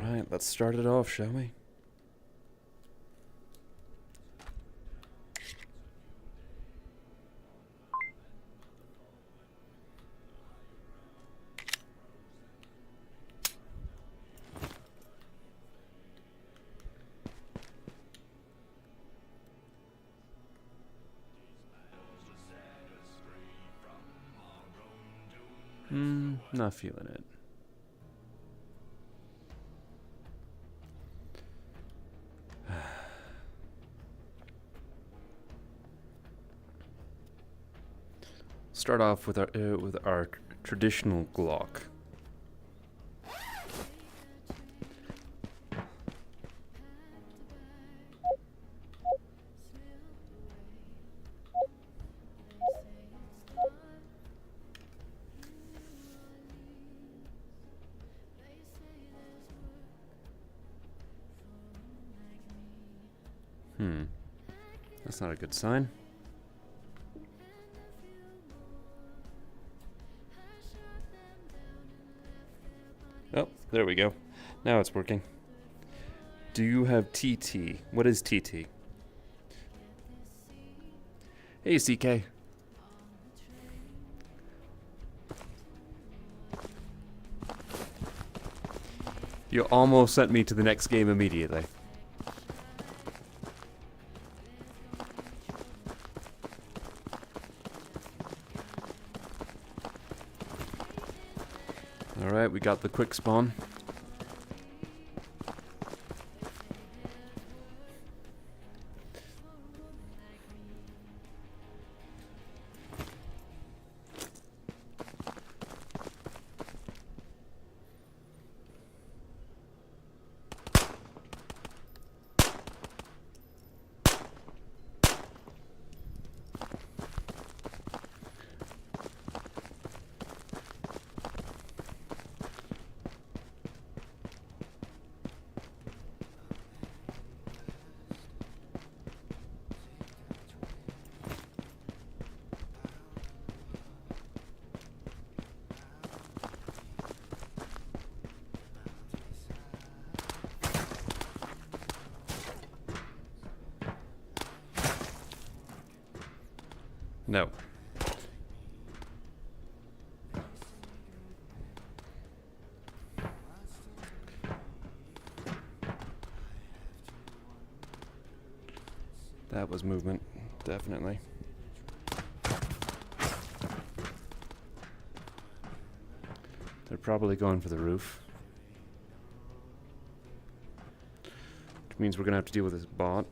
Alright, let's start it off, shall we? Not feeling it. Start off with our traditional Glock. That's not a good sign. Oh, there we go. Now it's working. Do you have TT? What is TT? Hey, CK. You almost sent me to the next game immediately. Alright, we got the quick spawn. No. That was movement, definitely. They're probably going for the roof. Which means we're gonna have to deal with this bot.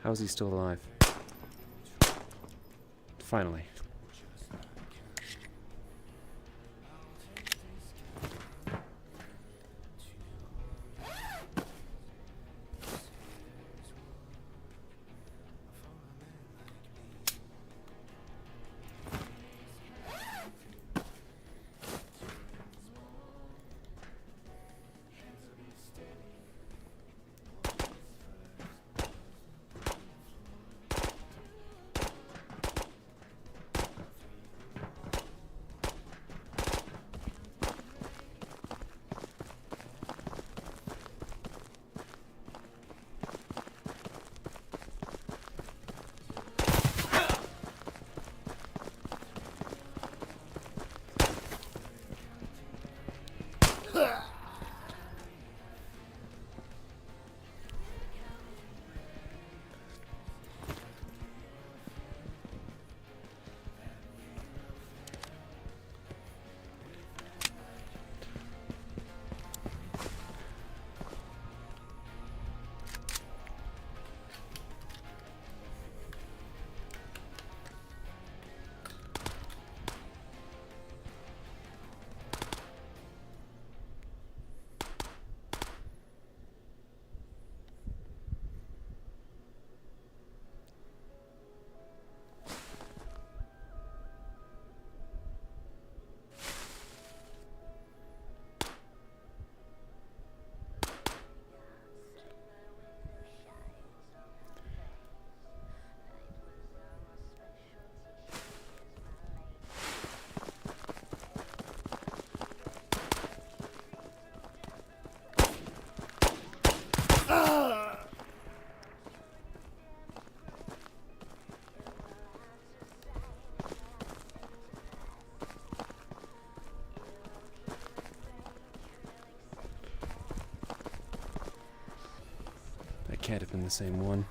How is he still alive? Finally. can't have been the same one.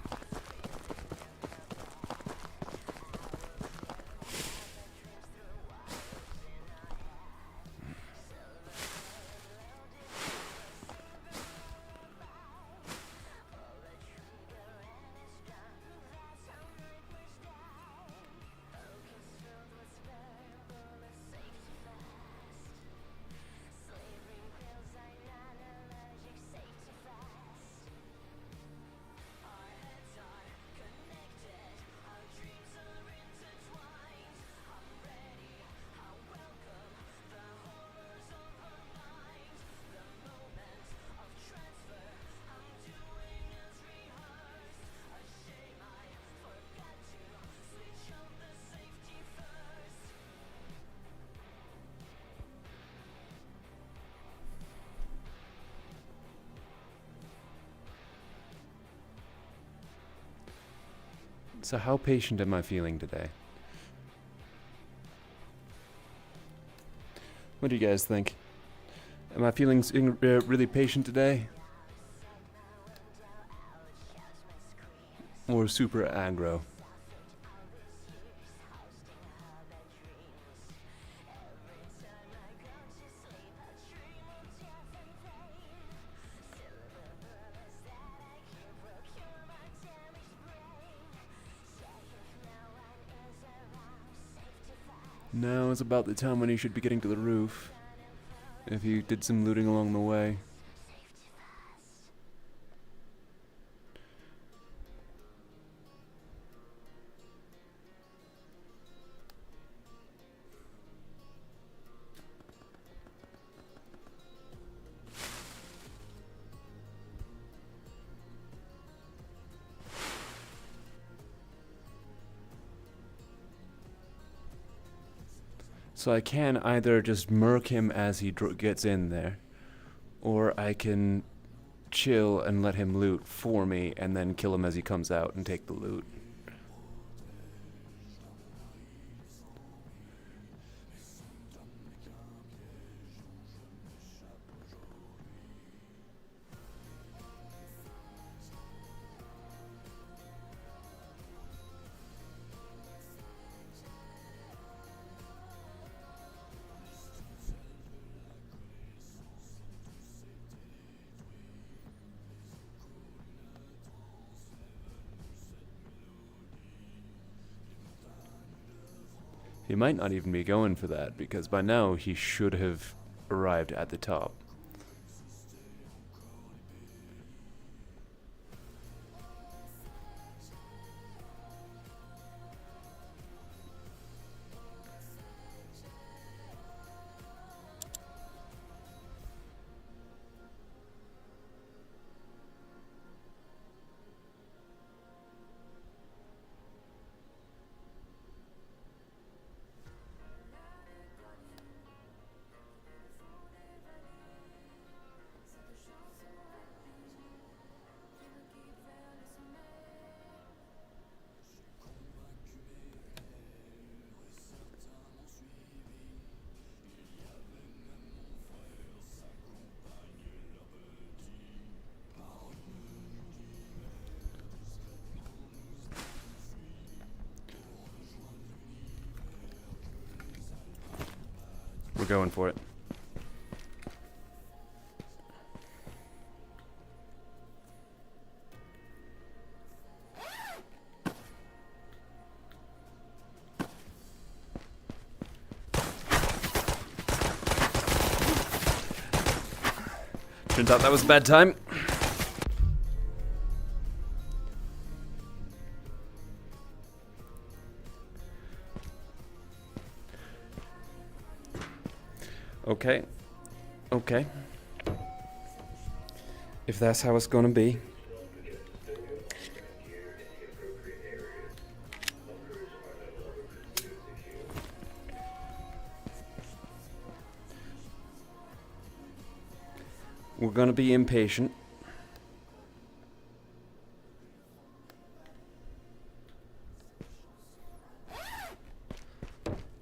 So how patient am I feeling today? What do you guys think? Am I feeling really patient today? Or super aggro? Now is about the time when you should be getting to the roof. If you did some looting along the way. So I can either just murk him as he gets in there, or I can chill and let him loot for me and then kill him as he comes out and take the loot. He might not even be going for that, because by now he should have arrived at the top. We're going for it. Turns out that was a bad time. Okay. Okay. If that's how it's gonna be. We're gonna be impatient.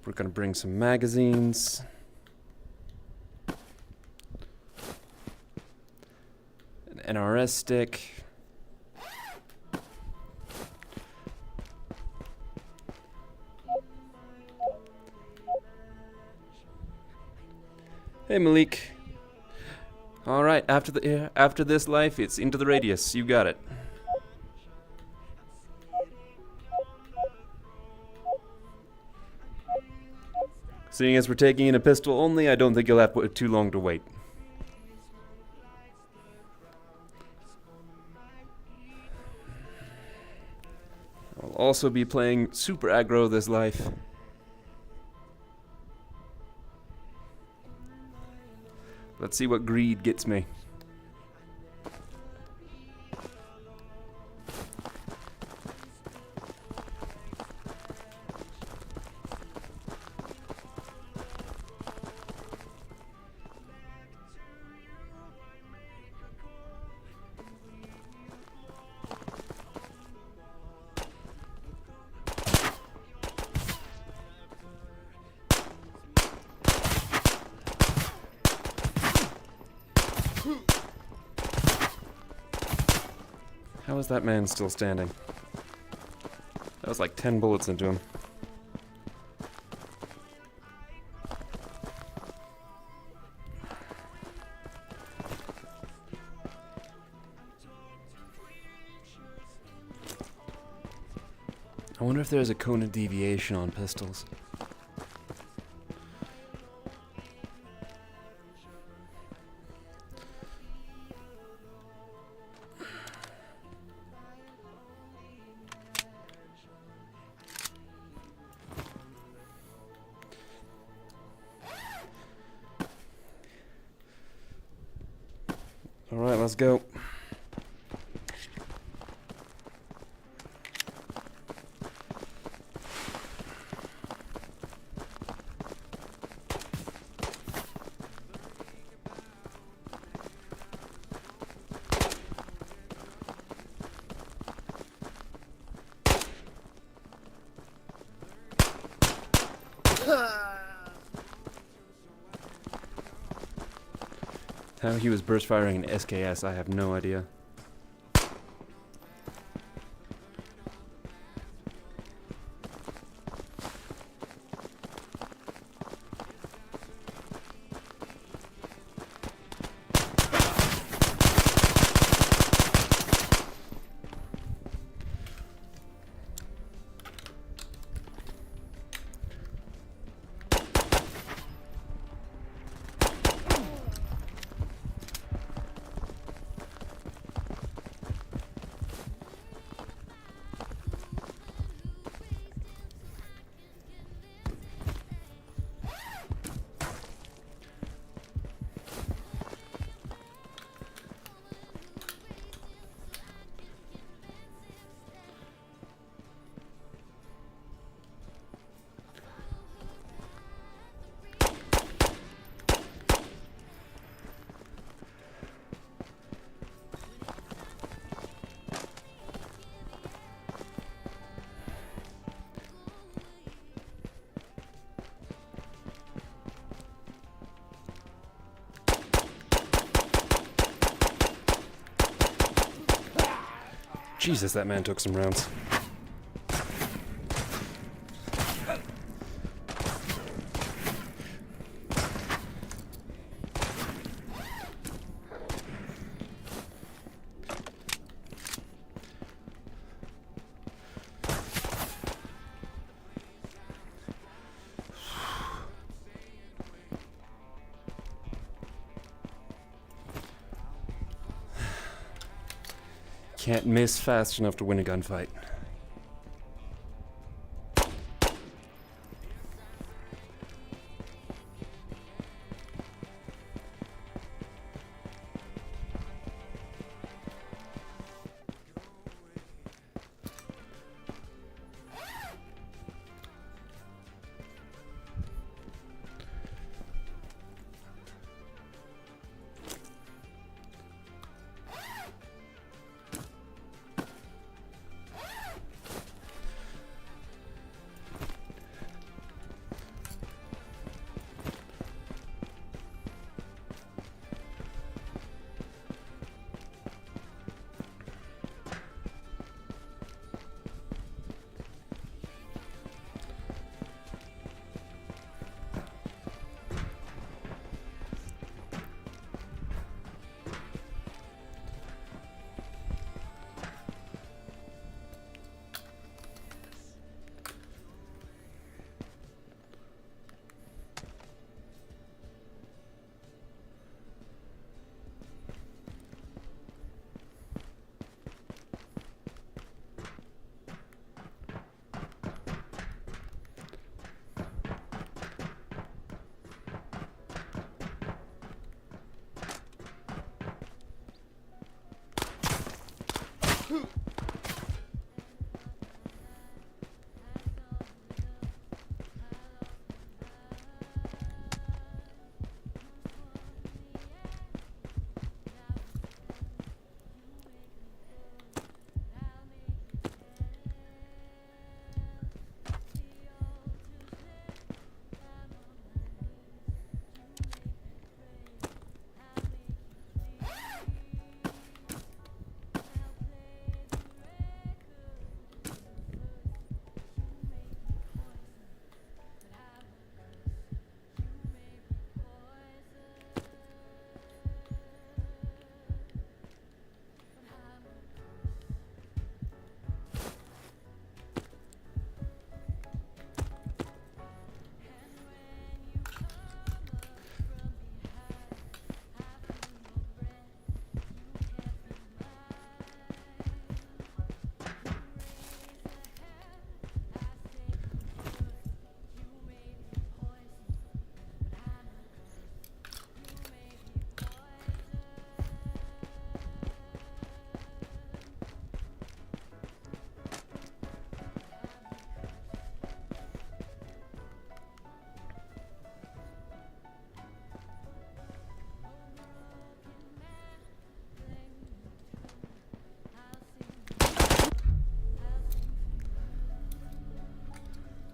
We're gonna bring some magazines. An NRS stick. Hey, Malik. All right, after this life, it's into the radius. You got it. Seeing as we're taking in a pistol only, I don't think you'll have too long to wait. I'll also be playing super aggro this life. Let's see what greed gets me. How is that man still standing? That was like 10 bullets into him. I wonder if there's a cone of deviation on pistols. Alright, let's go. How he was burst firing an SKS, I have no idea. Jesus, that man took some rounds. Can't miss fast enough to win a gunfight.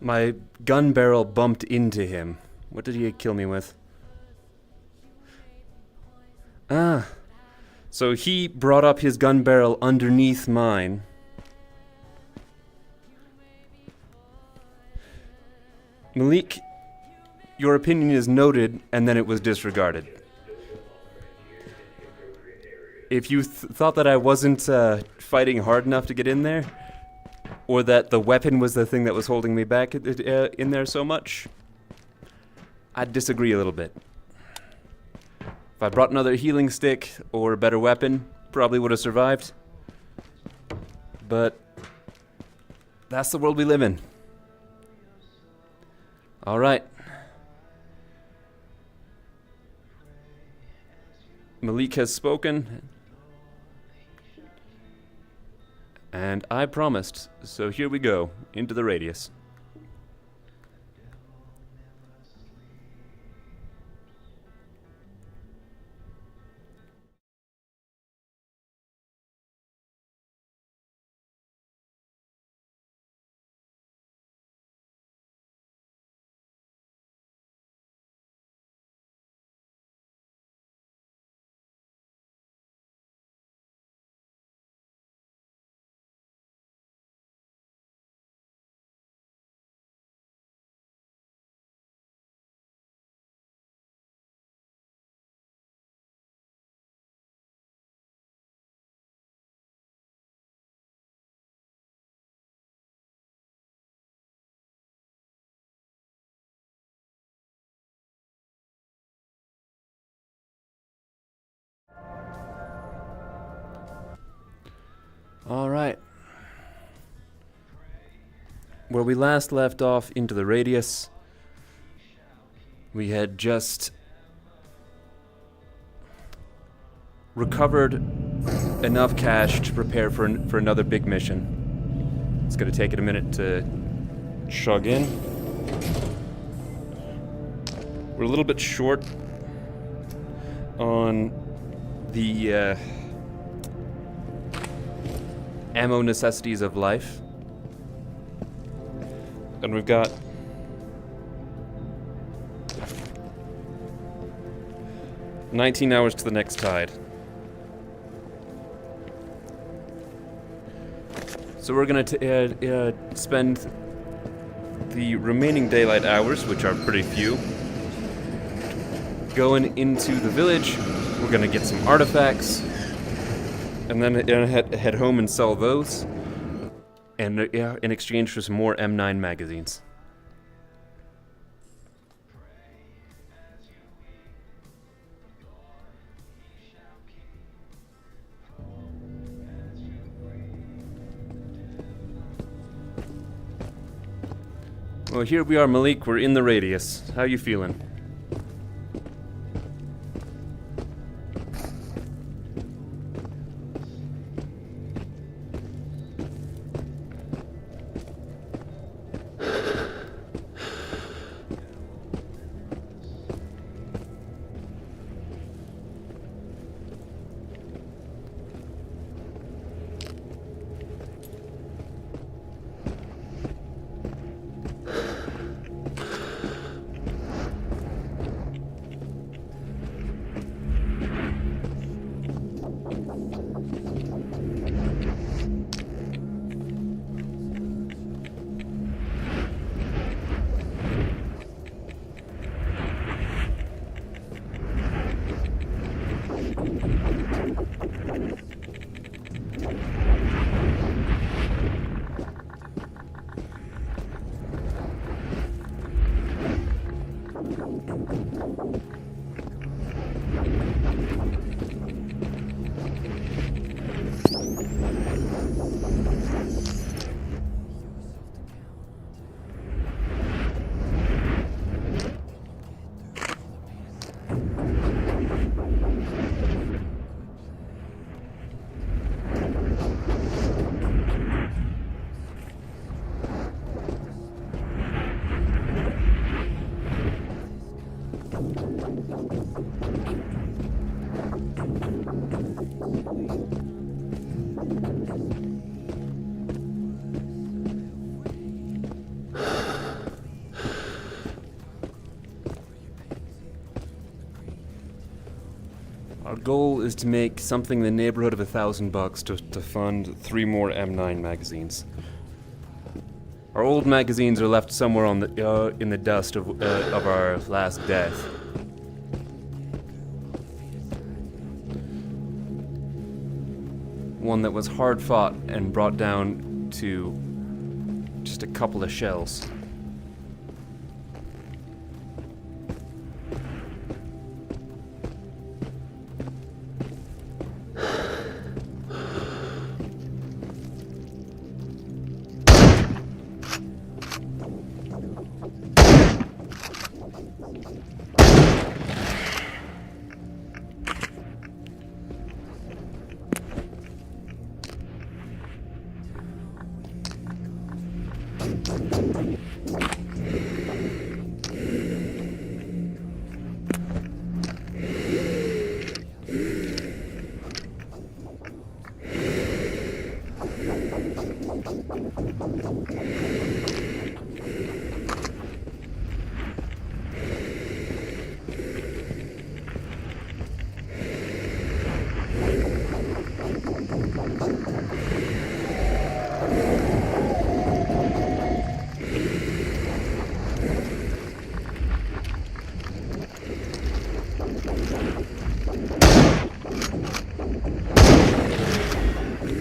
My gun barrel bumped into him. What did he kill me with? Ah. So he brought up his gun barrel underneath mine. Malik, your opinion is noted, and then it was disregarded. If you thought that I wasn't fighting hard enough to get in there, or that the weapon was the thing that was holding me back in there so much, I'd disagree a little bit. If I brought another healing stick or a better weapon, probably would have survived. But that's the world we live in. All right. Malik has spoken. And I promised, so here we go, into the radius. All right. Where we last left off into the radius, we had just recovered enough cash to prepare for another big mission. It's going to take it a minute to chug in. We're a little bit short on the ammo necessities of life. And we've got $19 hours to the next tide. So we're going to spend the remaining daylight hours, which are pretty few, going into the village. We're going to get some artifacts, and then head home and sell those, and in exchange for some more M9 magazines. Well, here we are, Malik. We're in the radius. How you feeling? Our goal is to make something in the neighborhood of $1,000 to fund 3 more M9 magazines. Our old magazines are left somewhere on the in the dust of our last death. One that was hard fought and brought down to just a couple of shells.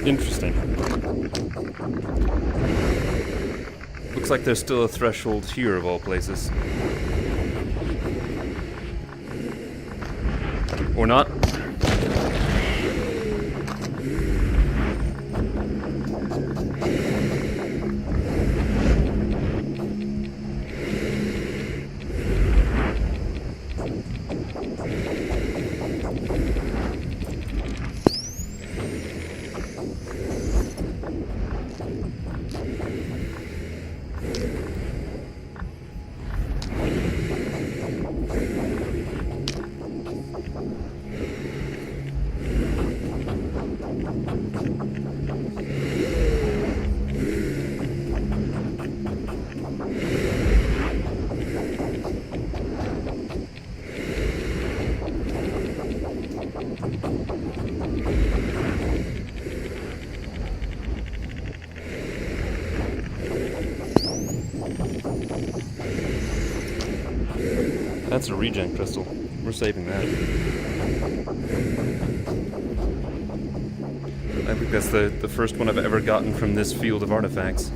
Interesting. Looks like there's still a threshold here of all places. Or not. That's a regen crystal. We're saving that. I think that's the first one I've ever gotten from this field of artifacts.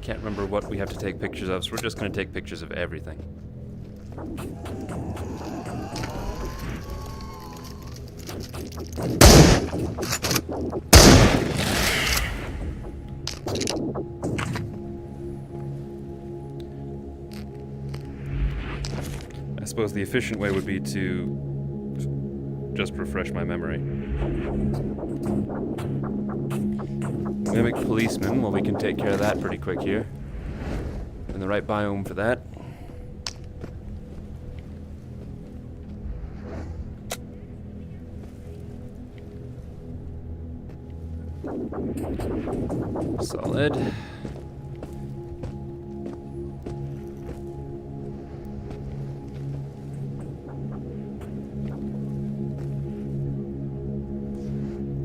Can't remember what we have to take pictures of, so we're just going to take pictures of everything. I suppose the efficient way would be to just refresh my memory. Mimic policeman, well, we can take care of that pretty quick here. In the right biome for that. Solid.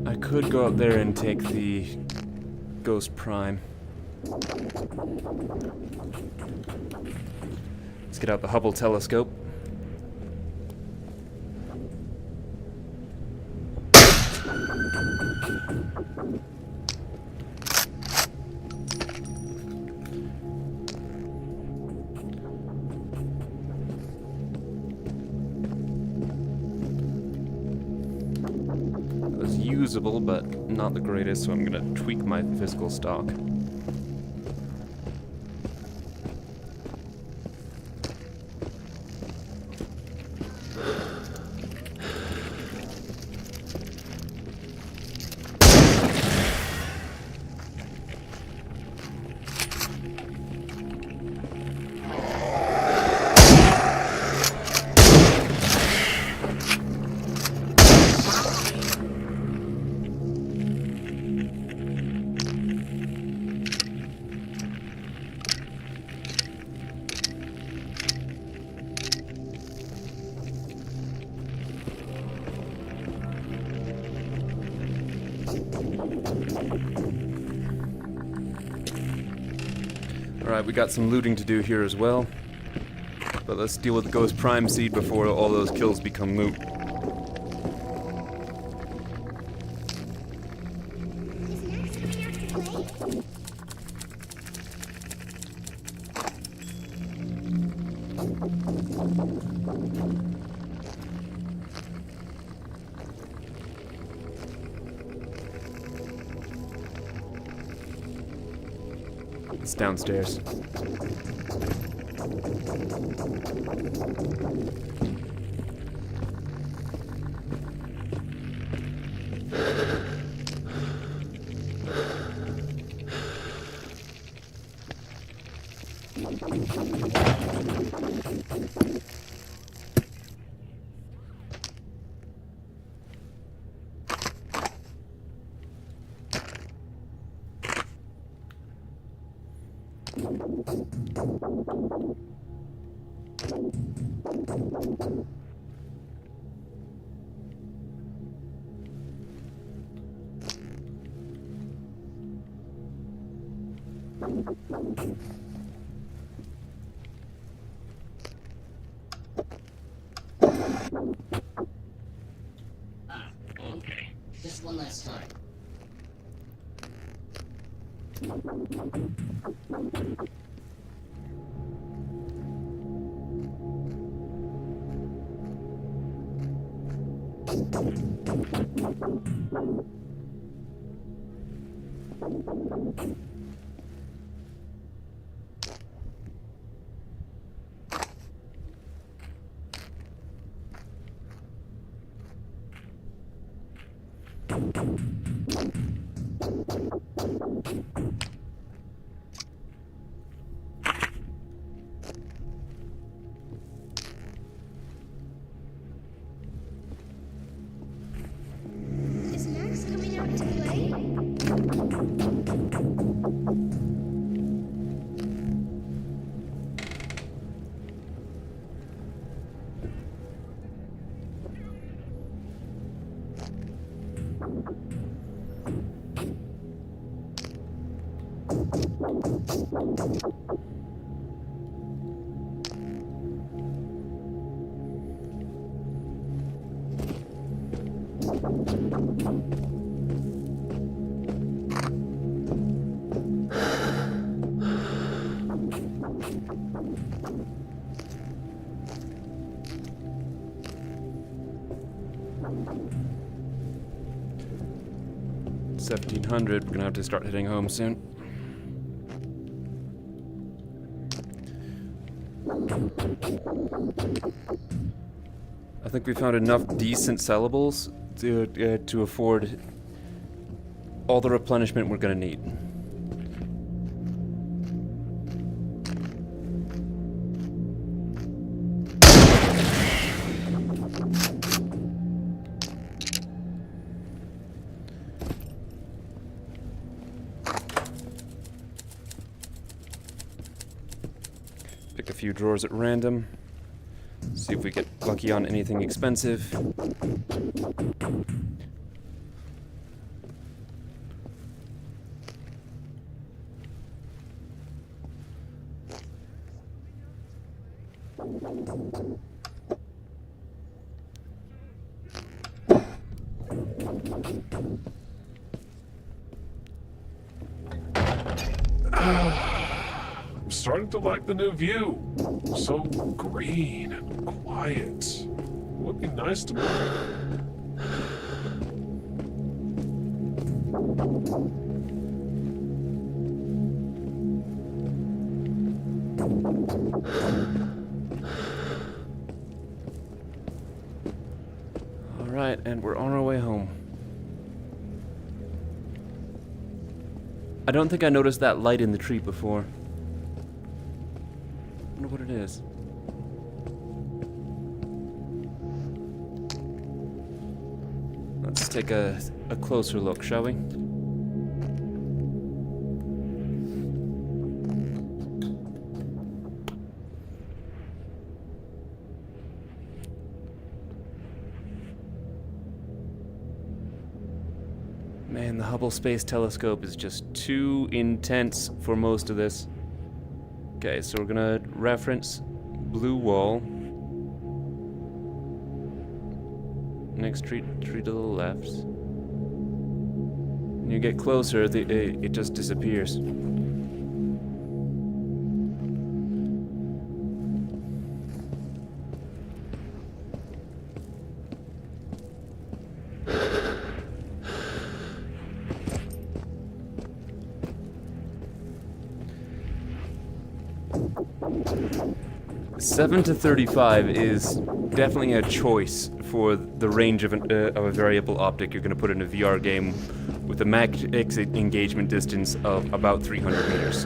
I could go up there and take the Ghost Prime. Let's get out the Hubble telescope. It was usable, but not the greatest, so I'm gonna tweak my physical stock. Alright, we got some looting to do here as well. But let's deal with the Ghost Prime seed before all those kills become loot. It's downstairs. Okay. Just one last time. Is Max coming out to play? $1,700. We're gonna have to start heading home soon. I think we found enough decent sellables to afford all the replenishment we're gonna need. Pick a few drawers at random. See if we get lucky on anything expensive. I'm starting to like the new view. So green and quiet. Would be nice to Alright, and we're on our way home. I don't think I noticed that light in the tree before. I wonder what it is. Let's take a closer look, shall we? Man, the Hubble Space Telescope is just too intense for most of this. Okay, so we're gonna reference blue wall. Next tree to the left. When you get closer, it just disappears. $7 to $35 is definitely a choice for the range of a variable optic you're going to put in a VR game with a max engagement distance of about 300 meters.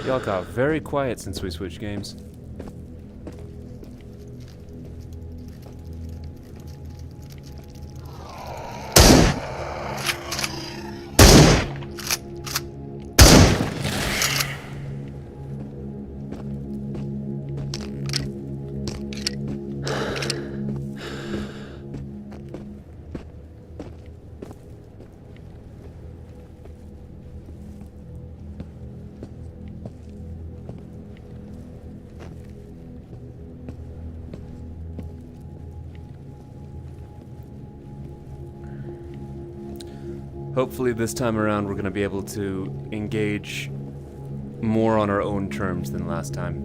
Y'all got very quiet since we switched games. Hopefully this time around we're going to be able to engage more on our own terms than last time.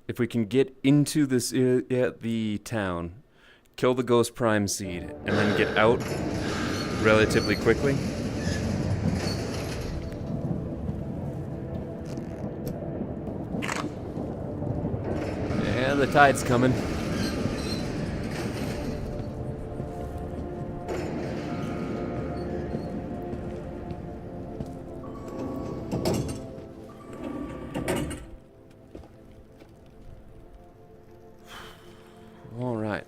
If we can get into this the town, kill the Ghost Prime Seed, and then get out relatively quickly. Yeah, the tide's coming. All right.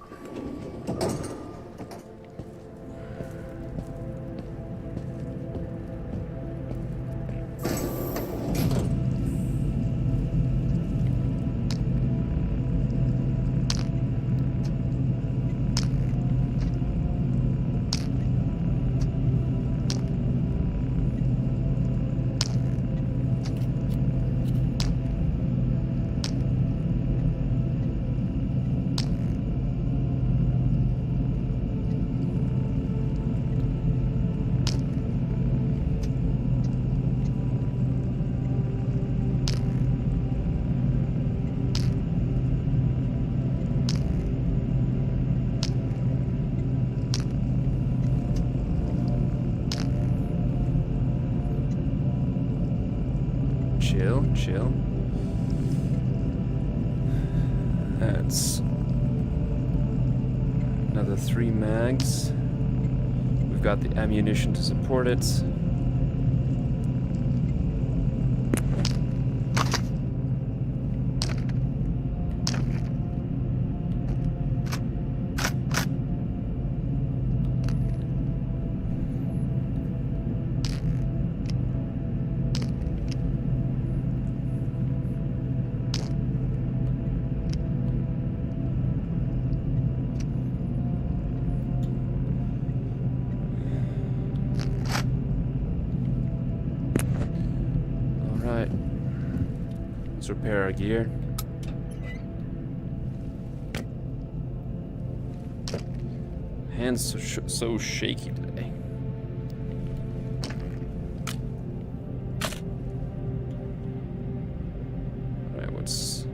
Chill. That's another 3 mags. We've got the ammunition to support it. Let's repair our gear. Hands so shaky today. Alright, what's...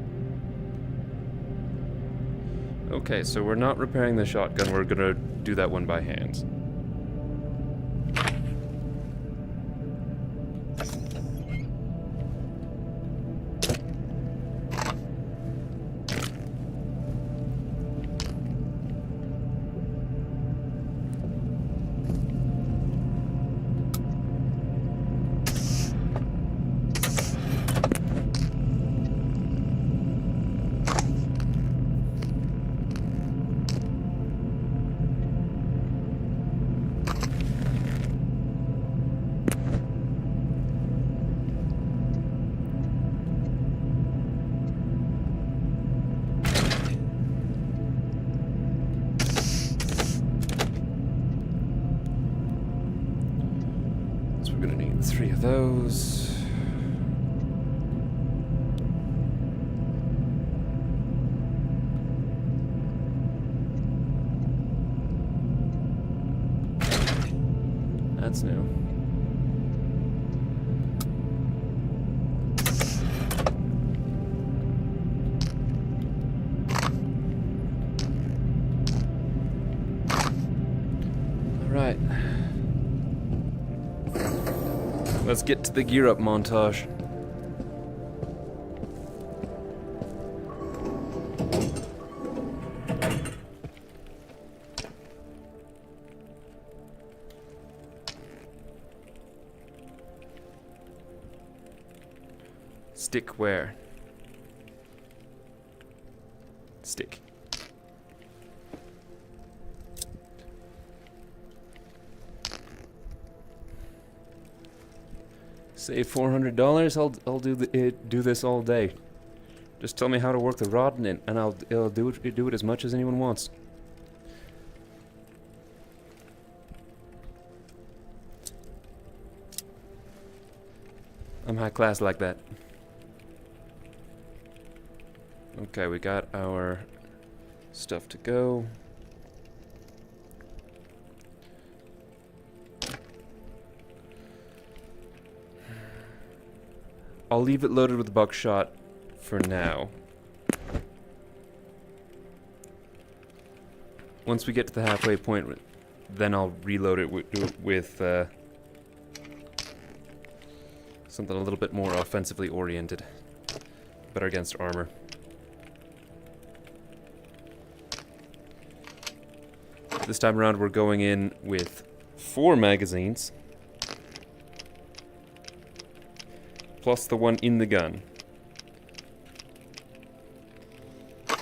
Okay, so we're not repairing the shotgun, we're gonna do that one by hand. We're gonna need 3 of those. That's new. All right. Let's get to the gear up montage. Stick where? Stick. Save $400. I'll do this all day. Just tell me how to work the rod and I'll do it as much as anyone wants. I'm high class like that. Okay, we got our stuff to go. I'll leave it loaded with buckshot for now. Once we get to the halfway point, then I'll reload it with something a little bit more offensively oriented. Better against armor. This time around we're going in with 4 magazines. Plus the one in the gun.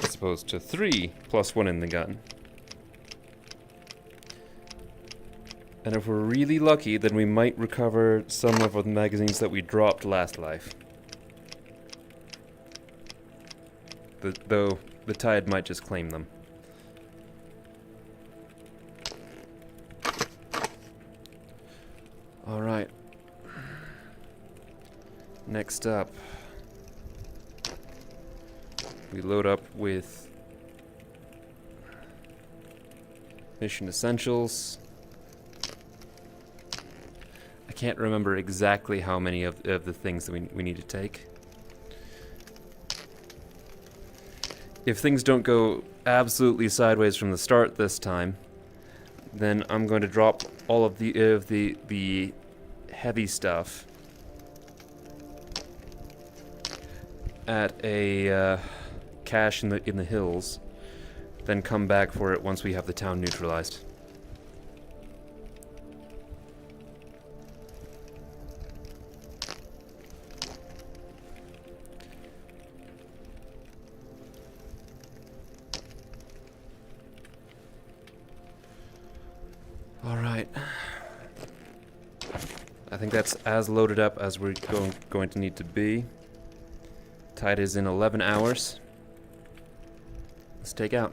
As opposed to 3 plus 1 in the gun. And if we're really lucky, then we might recover some of the magazines that we dropped last life. Though the tide might just claim them. Alright. Next up, we load up with mission essentials. I can't remember exactly how many of the things that we need to take. If things don't go absolutely sideways from the start this time, then I'm going to drop all of the heavy stuff at a cache in the hills, then come back for it once we have the town neutralized. All right. I think that's as loaded up as we're going to need to be. Tide is in 11 hours. Let's take out.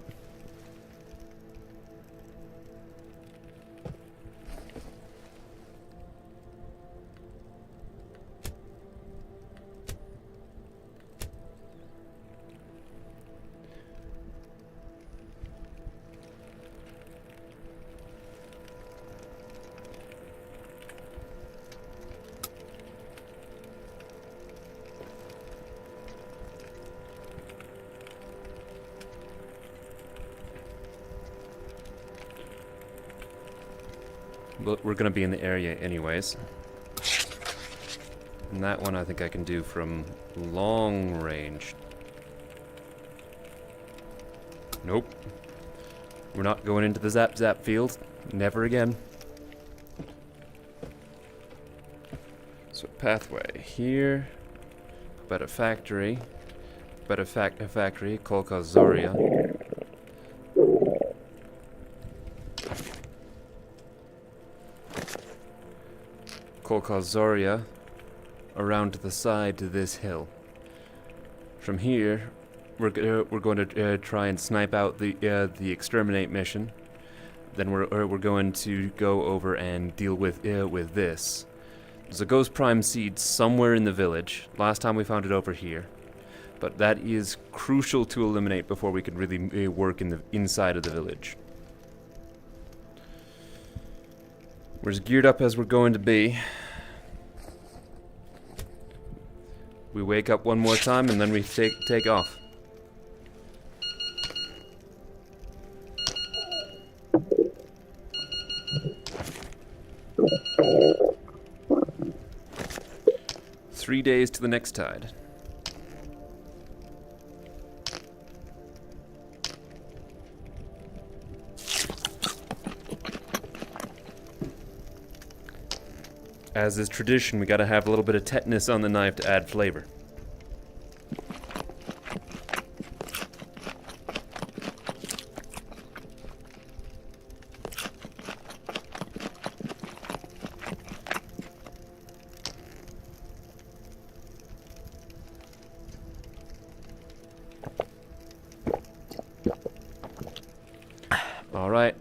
But we're gonna be in the area anyways. And that one I think I can do from long range. Nope. We're not going into the zap field. Never again. So pathway here. About a factory. About a factory called Zoria. Zoria around to the side to this hill. From here, we're going to try and snipe out the exterminate mission. Then we're going to go over and deal with this. There's a Ghost Prime seed somewhere in the village. Last time we found it over here, but that is crucial to eliminate before we can really work in the inside of the village. We're as geared up as we're going to be. We wake up one more time and then we take off. Three days to the next tide. As is tradition, we gotta have a little bit of tetanus on the knife to add flavor. All right.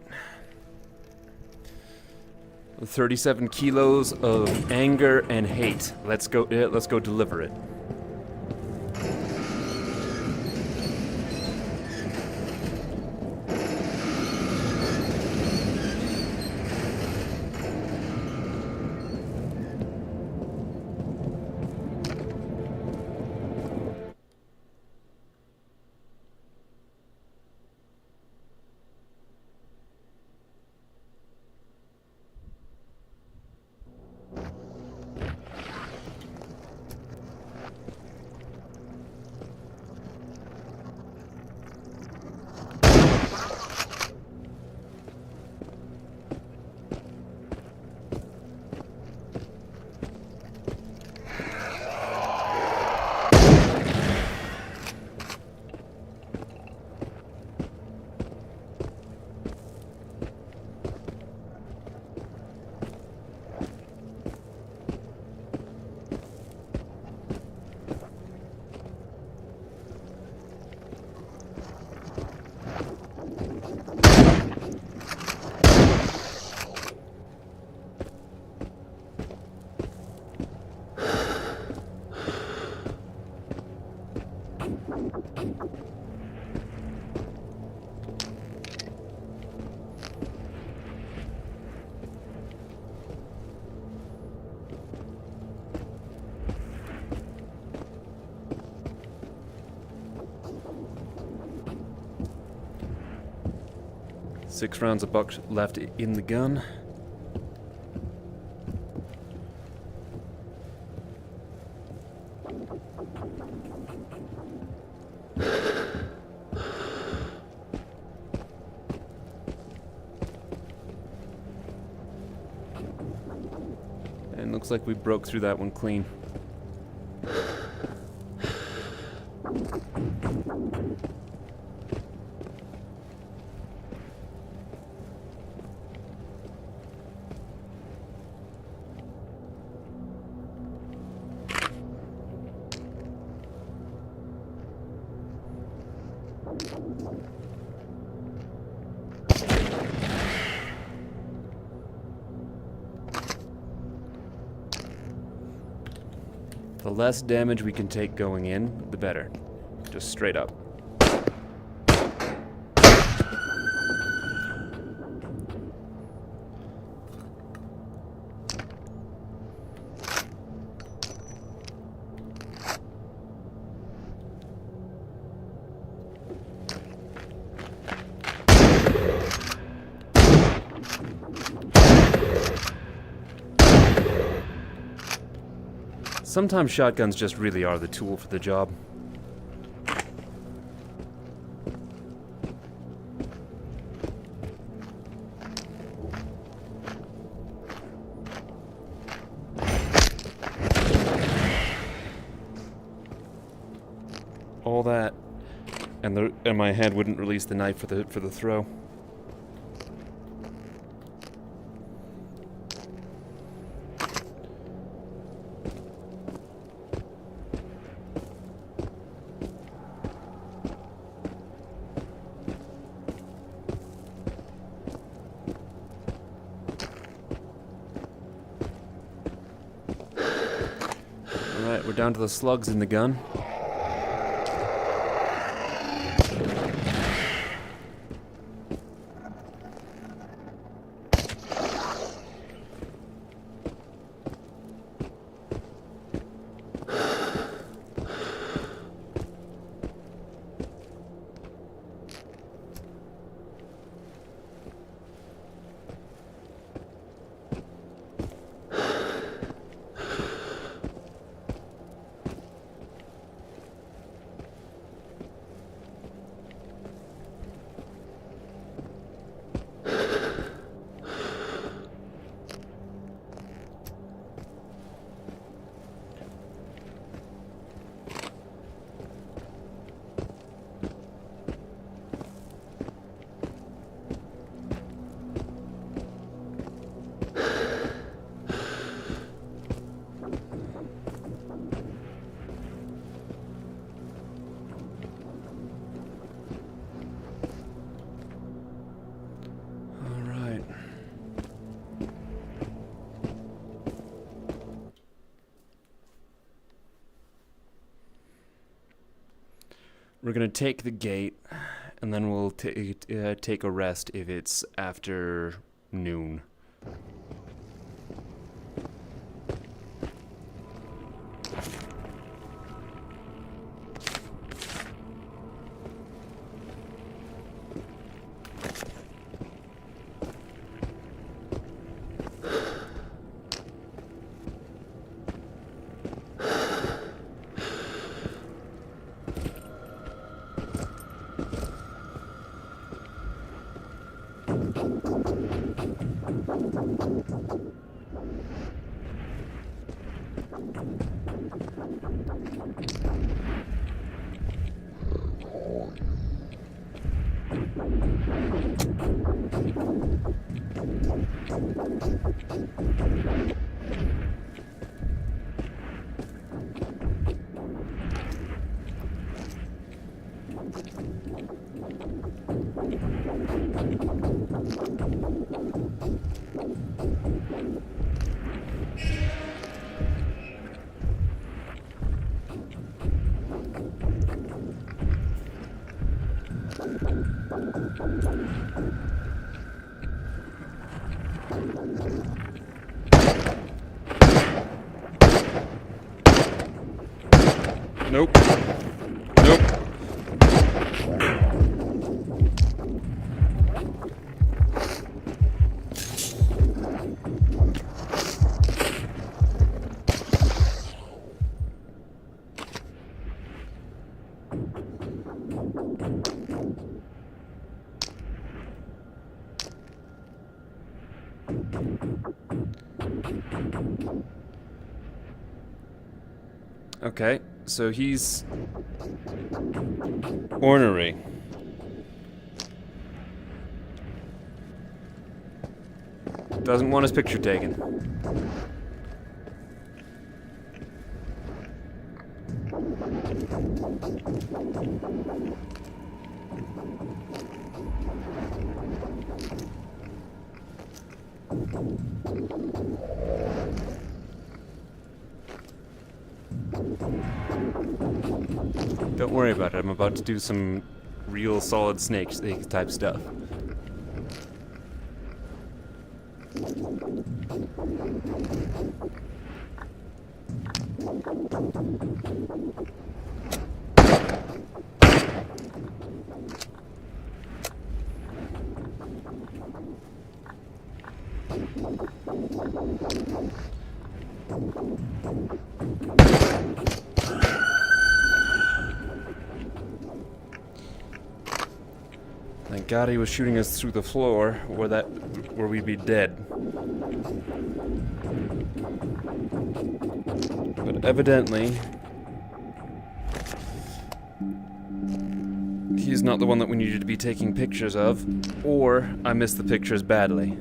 37 kilos of anger and hate. Let's go deliver it. Six rounds of buck left in the gun. And looks like we broke through that one clean. The less damage we can take going in, the better. Just straight up. Sometimes shotguns just really are the tool for the job. All that, and my hand wouldn't release the knife for the throw. Alright, we're down to the slugs in the gun. We're gonna take the gate, and then we'll take a rest if it's after noon. Nope. Nope. Okay, so he's ornery. Doesn't want his picture taken. Don't worry about it. I'm about to do some real solid snake type stuff. Thank God he was shooting us through the floor, where we'd be dead. But evidently, he's not the one that we needed to be taking pictures of, or I missed the pictures badly.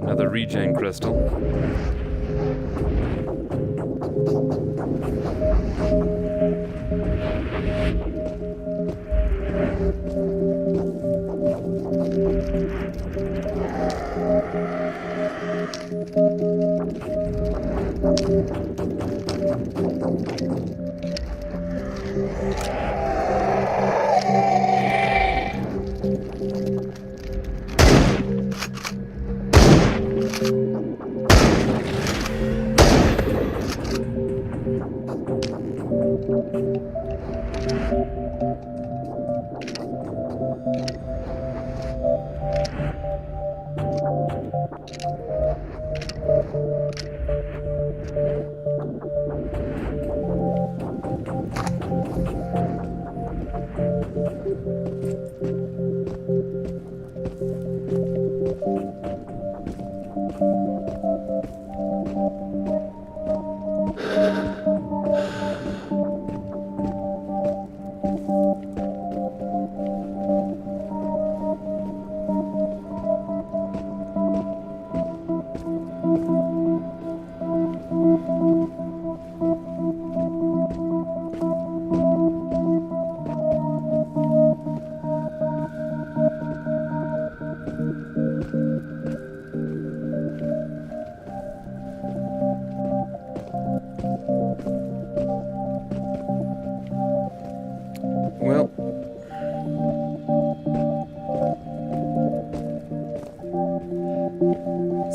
Another regen crystal.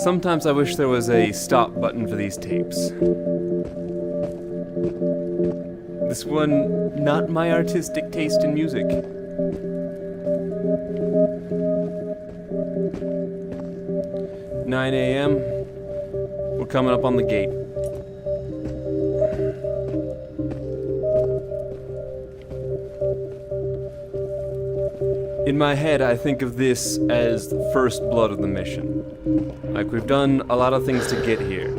Sometimes I wish there was a stop button for these tapes. This one, not my artistic taste in music. "9 a.m. We're coming up on the gate. In my head, I think of this as the first blood of the mission. Like, we've done a lot of things to get here.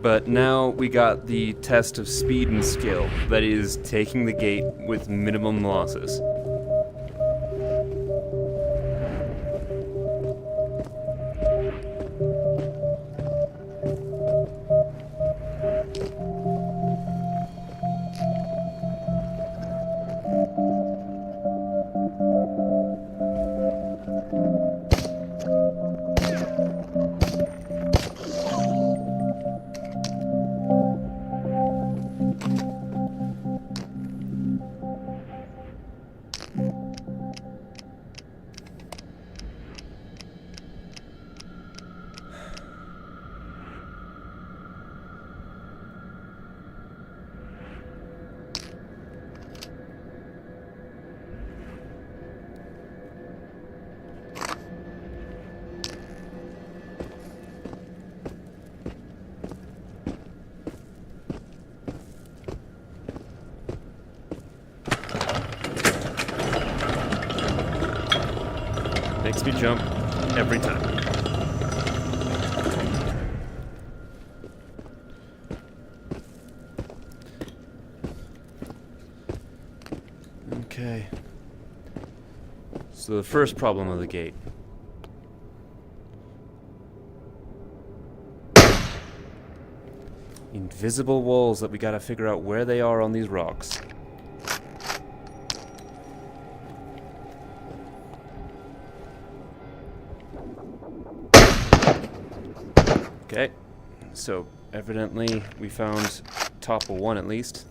But now we got the test of speed and skill, that is, taking the gate with minimum losses. Makes me jump every time. Okay. So the first problem of the gate. Invisible walls that we gotta figure out where they are on these rocks. Okay, so evidently we found top of one at least.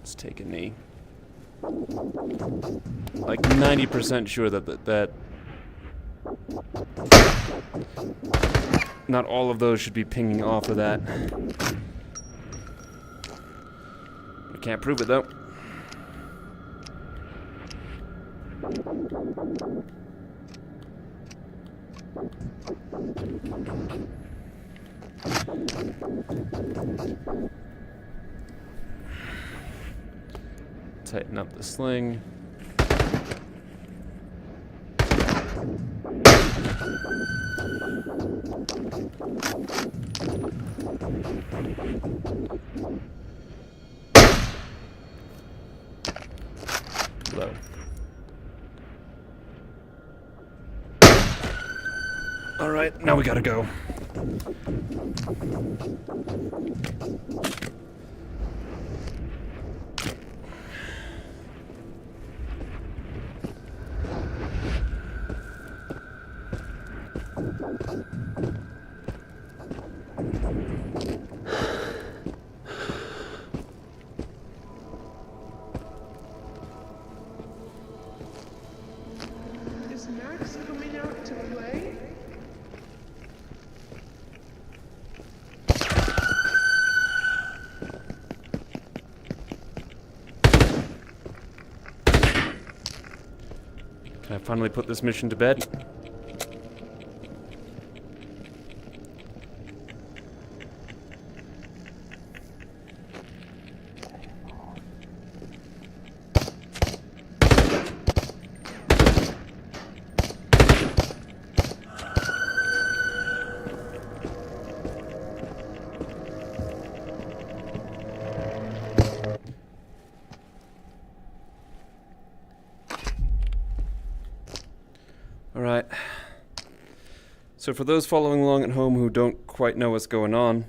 It's taken me like 90% sure that not all of those should be pinging off of that. I can't prove it though. Tighten up the sling. Low. All right, now we gotta go. Is Max coming out to play? finally put this mission to bed. Alright. So for those following along at home who don't quite know what's going on,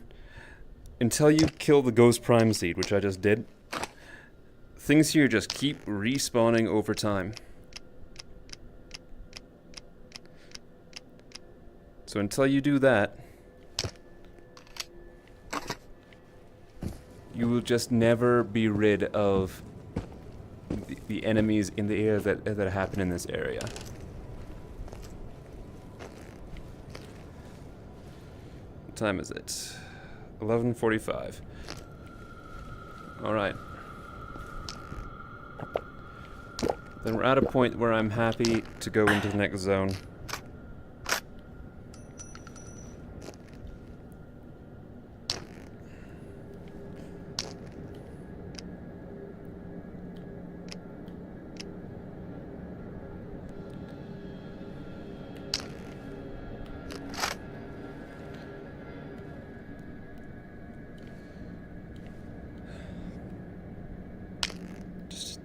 until you kill the Ghost Prime Seed, which I just did, things here just keep respawning over time. So until you do that, you will just never be rid of the enemies in the air that happen in this area. What time is it? 11:45. Alright. Then we're at a point where I'm happy to go into the next zone.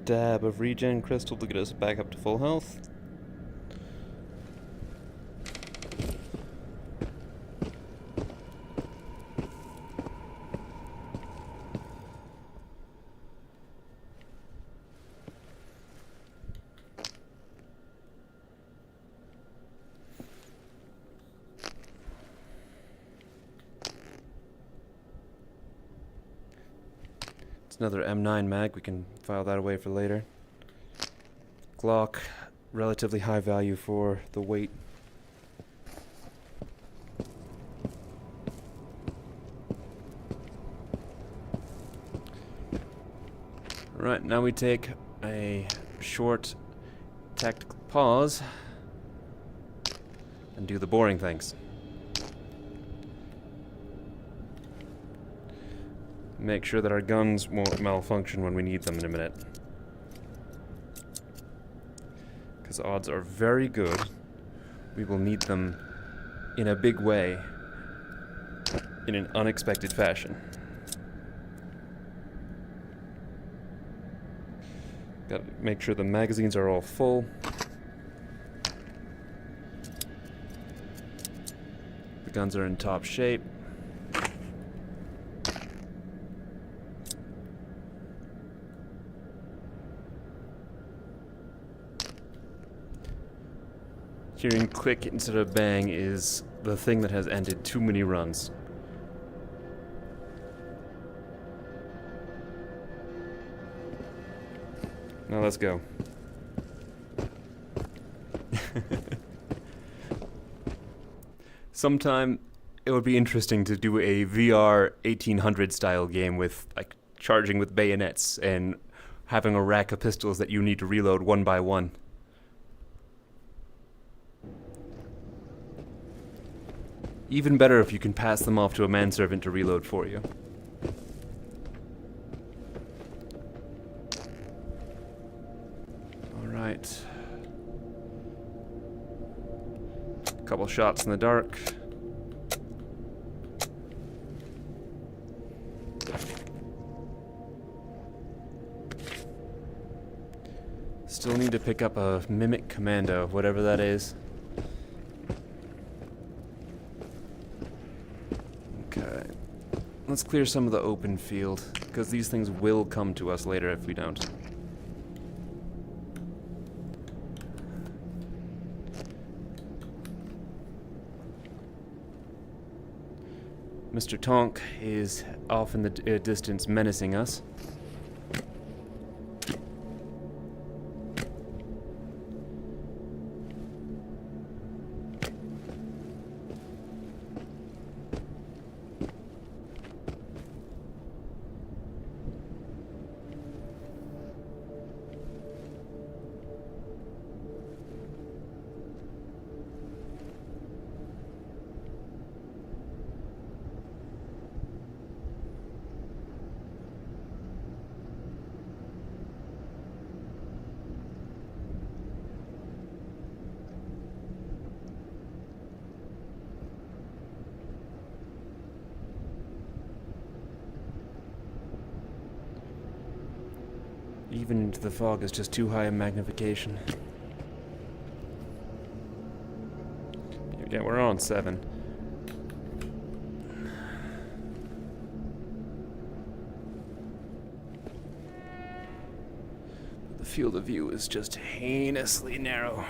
Dab of regen crystal to get us back up to full health. It's another M9 mag, we can file that away for later. Glock, relatively high value for the weight. Right, now we take a short tactical pause and do the boring things. Make sure that our guns won't malfunction when we need them in a minute. Because odds are very good we will need them in a big way, in an unexpected fashion. Gotta make sure the magazines are all full. The guns are in top shape. Hearing click instead of bang is the thing that has ended too many runs. Now let's go. Sometime it would be interesting to do a VR 1800 style game with like charging with bayonets and having a rack of pistols that you need to reload one by one. Even better if you can pass them off to a manservant to reload for you. Alright. Couple shots in the dark. Still need to pick up a Mimic Commando, whatever that is. Okay. Let's clear some of the open field, because these things will come to us later if we don't. Mr. Tonk is off in the distance menacing us. even into the fog is just too high a magnification. Yeah, we're on 7. The field of view is just heinously narrow.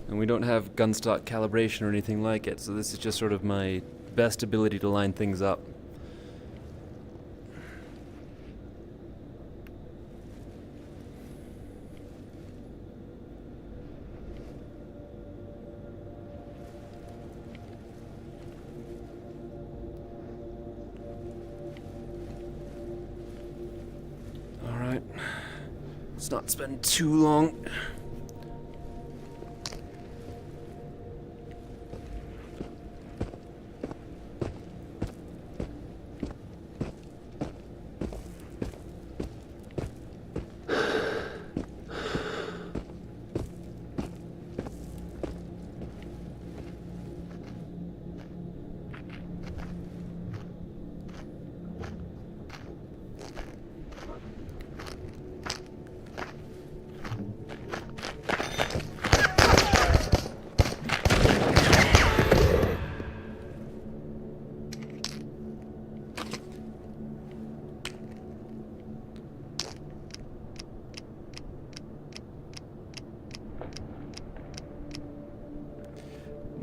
And we don't have gun stock calibration or anything like it, so this is just sort of my best ability to line things up. Alright, let's not spend too long.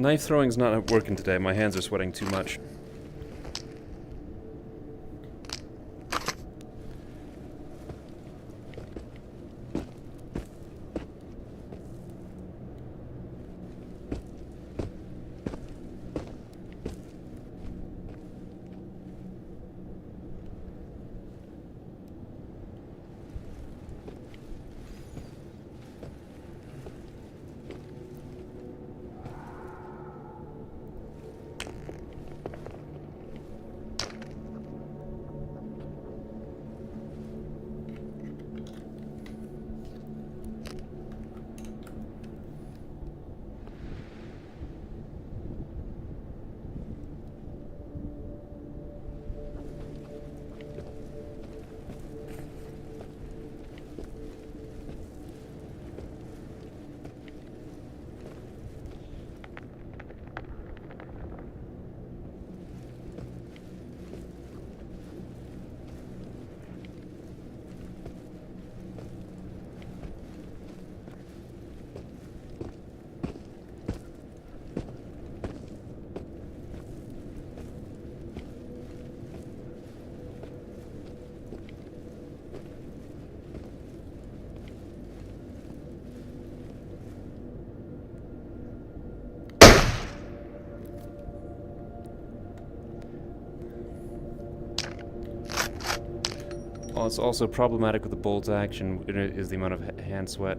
Knife throwing's not working today. My hands are sweating too much. Well, it's also problematic with the bolt action is the amount of hand sweat.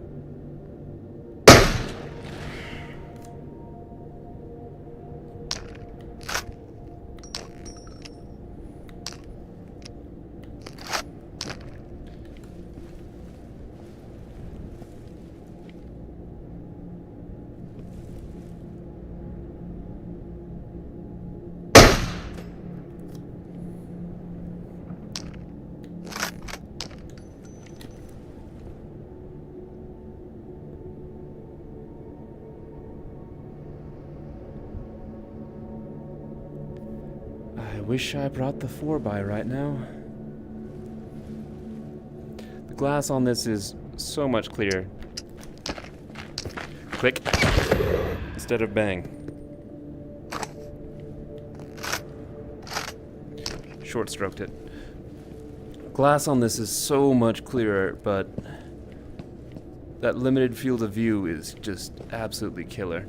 I wish I brought the 4x right now. The glass on this is so much clearer. Click. Instead of bang. Short-stroked it. Glass on this is so much clearer, but that limited field of view is just absolutely killer.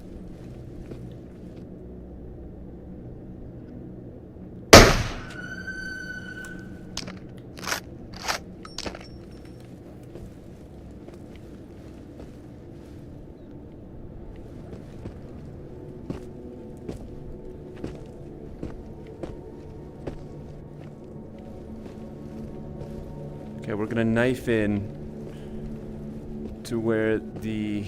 Okay, we're gonna knife in to where the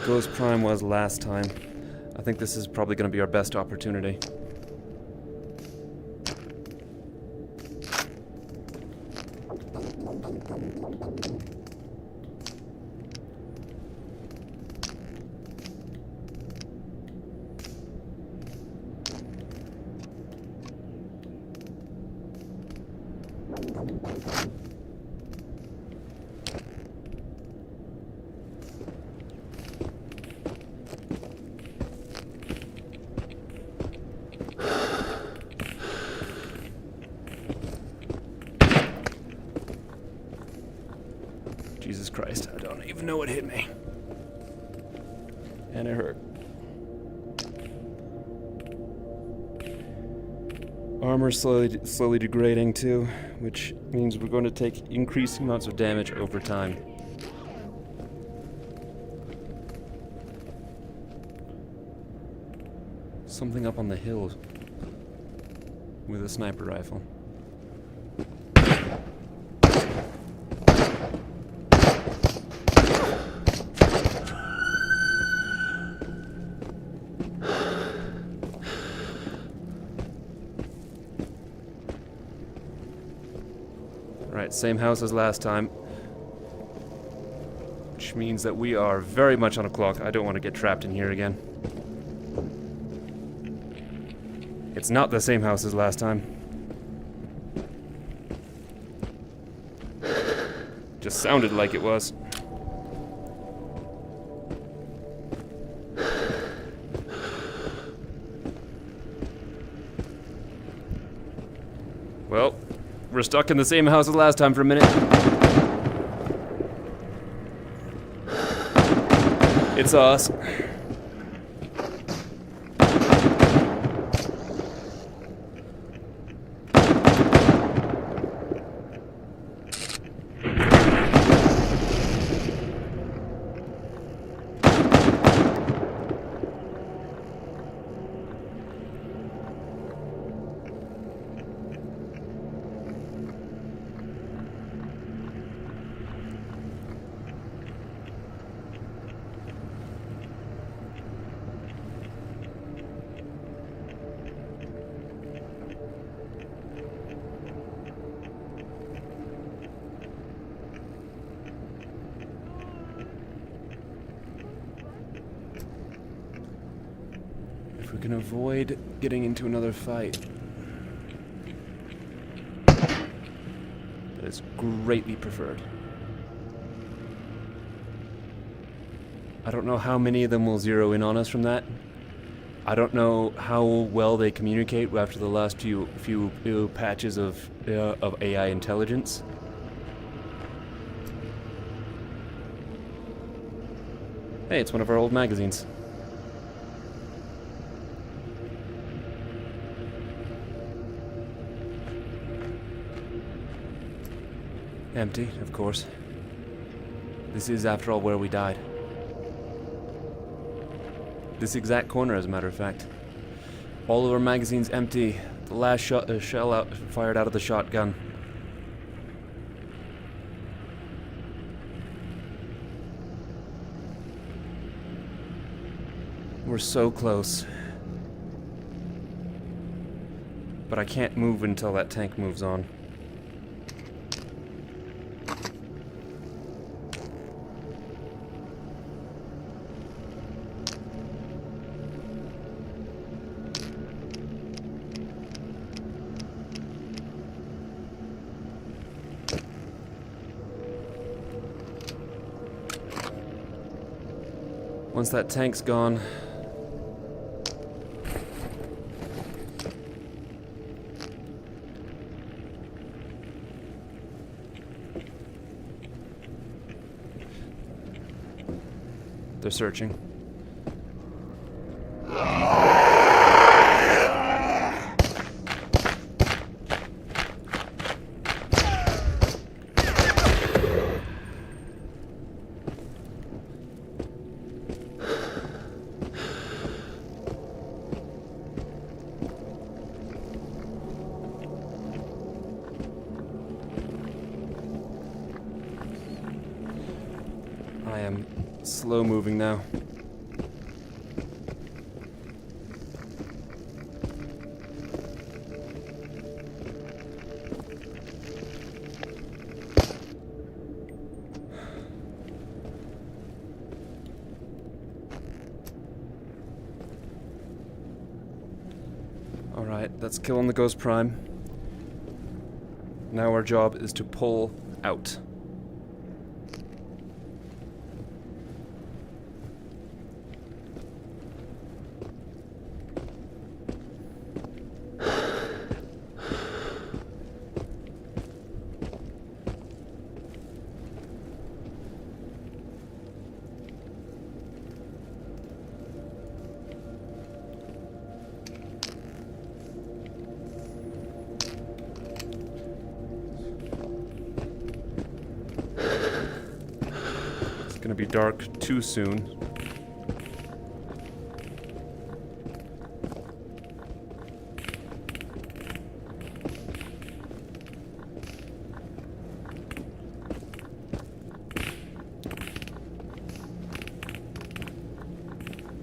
Ghost Prime was last time. I think this is probably gonna be our best opportunity. Jesus Christ, I don't even know what hit me. And it hurt. Armor's slowly degrading too, which means we're going to take increasing amounts of damage over time. Something up on the hill with a sniper rifle. Right, same house as last time. Which means that we are very much on a clock. I don't want to get trapped in here again. It's not the same house as last time. Just sounded like it was. Well, we're stuck in the same house as last time for a minute. It's us. We can avoid getting into another fight. That is greatly preferred. I don't know how many of them will zero in on us from that. I don't know how well they communicate after the last few patches of AI intelligence. Hey, it's one of our old magazines. Empty, of course. This is, after all, where we died. This exact corner, as a matter of fact. All of our magazines empty. The last shell fired out of the shotgun. We're so close. But I can't move until that tank moves on. Once that tank's gone, they're searching. am slow moving now. Alright, that's killing the Ghost Prime. Now our job is to pull out. Gonna be dark too soon.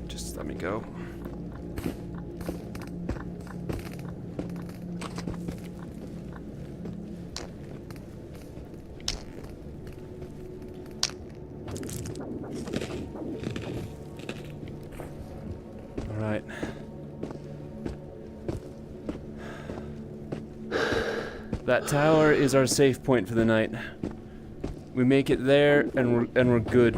Just let me go. Right. That tower is our safe point for the night. We make it there, and we're good.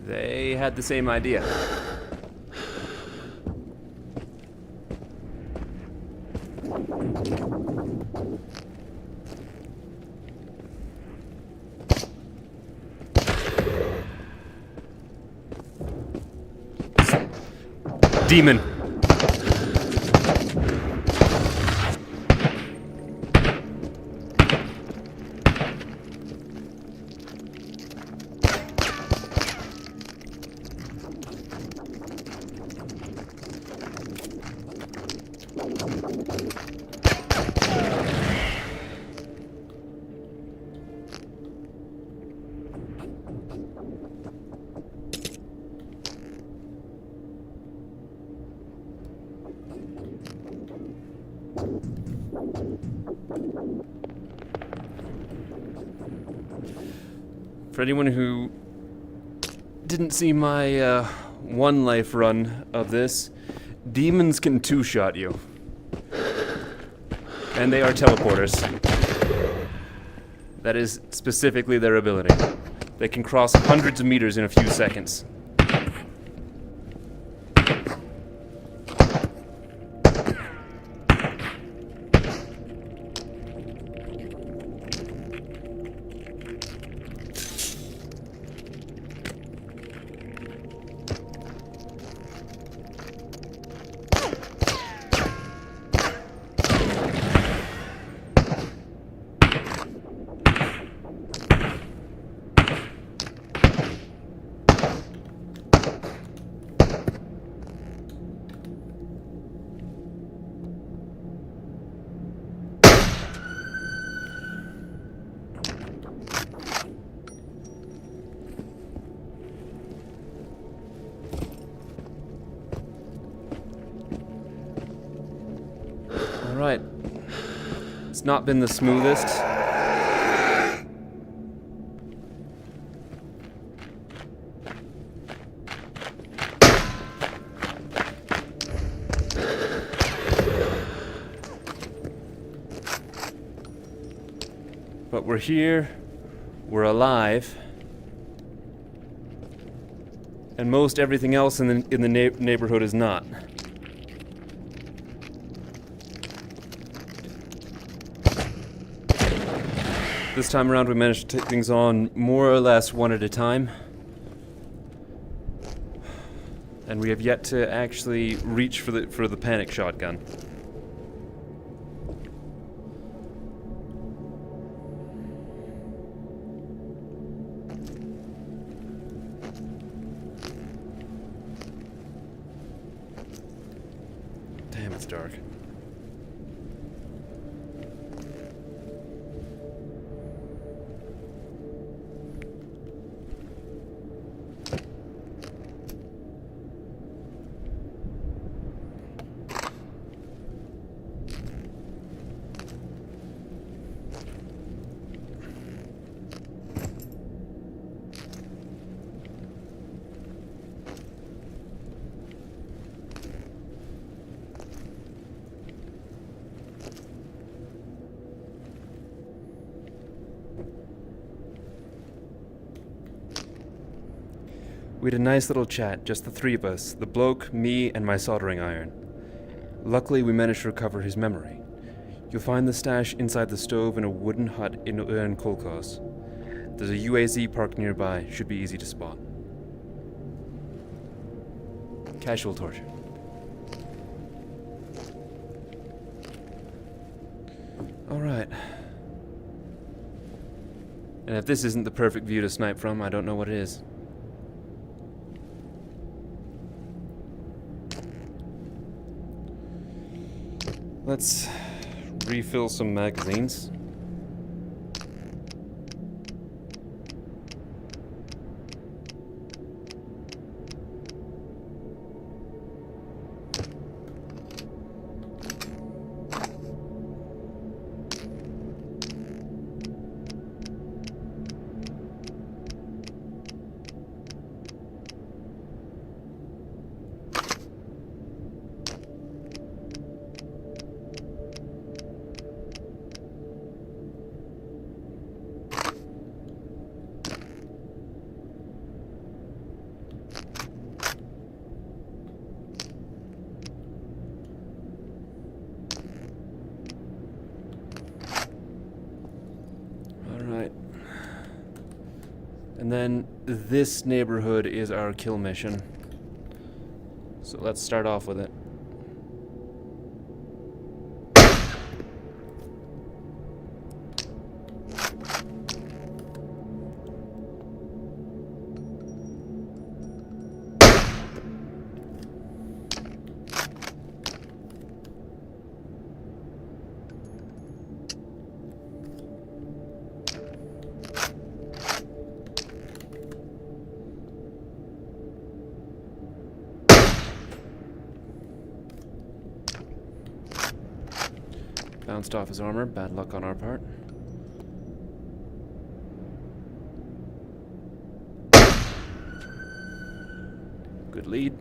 They had the same idea. Demon. For anyone who didn't see my one life run of this, demons can two-shot you. And they are teleporters. That is specifically their ability. They can cross hundreds of meters in a few seconds. Alright. It's not been the smoothest. But we're here, we're alive, and most everything else in the neighborhood is not. This time around we managed to take things on more or less one at a time. And we have yet to actually reach for the panic shotgun. Damn, it's dark. We had a nice little chat, just the three of us, the bloke, me, and my soldering iron. Luckily, we managed to recover his memory. You'll find the stash inside the stove in a wooden hut in Kolkos. There's a UAZ parked nearby, should be easy to spot. Casual torture. Alright. And if this isn't the perfect view to snipe from, I don't know what it is. Let's refill some magazines. And then this neighborhood is our kill mission. So let's start off with it. Bounced off his armor, bad luck on our part. Good lead.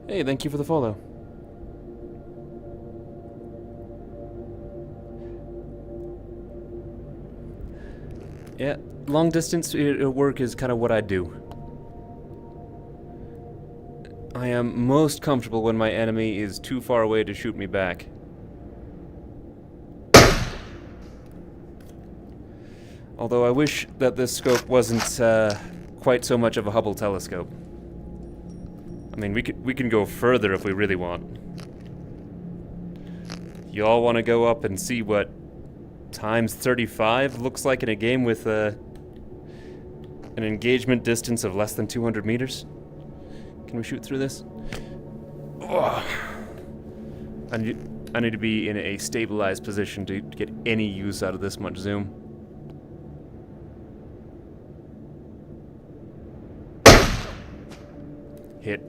Hey, thank you for the follow. Yeah, long distance work is kind of what I do. I am most comfortable when my enemy is too far away to shoot me back. Although I wish that this scope wasn't quite so much of a Hubble telescope. I mean, we can go further if we really want. You all want to go up and see what times 35 looks like in a game with an engagement distance of less than 200 meters? Can we shoot through this? Oh. I need to be in a stabilized position to get any use out of this much zoom. Hit.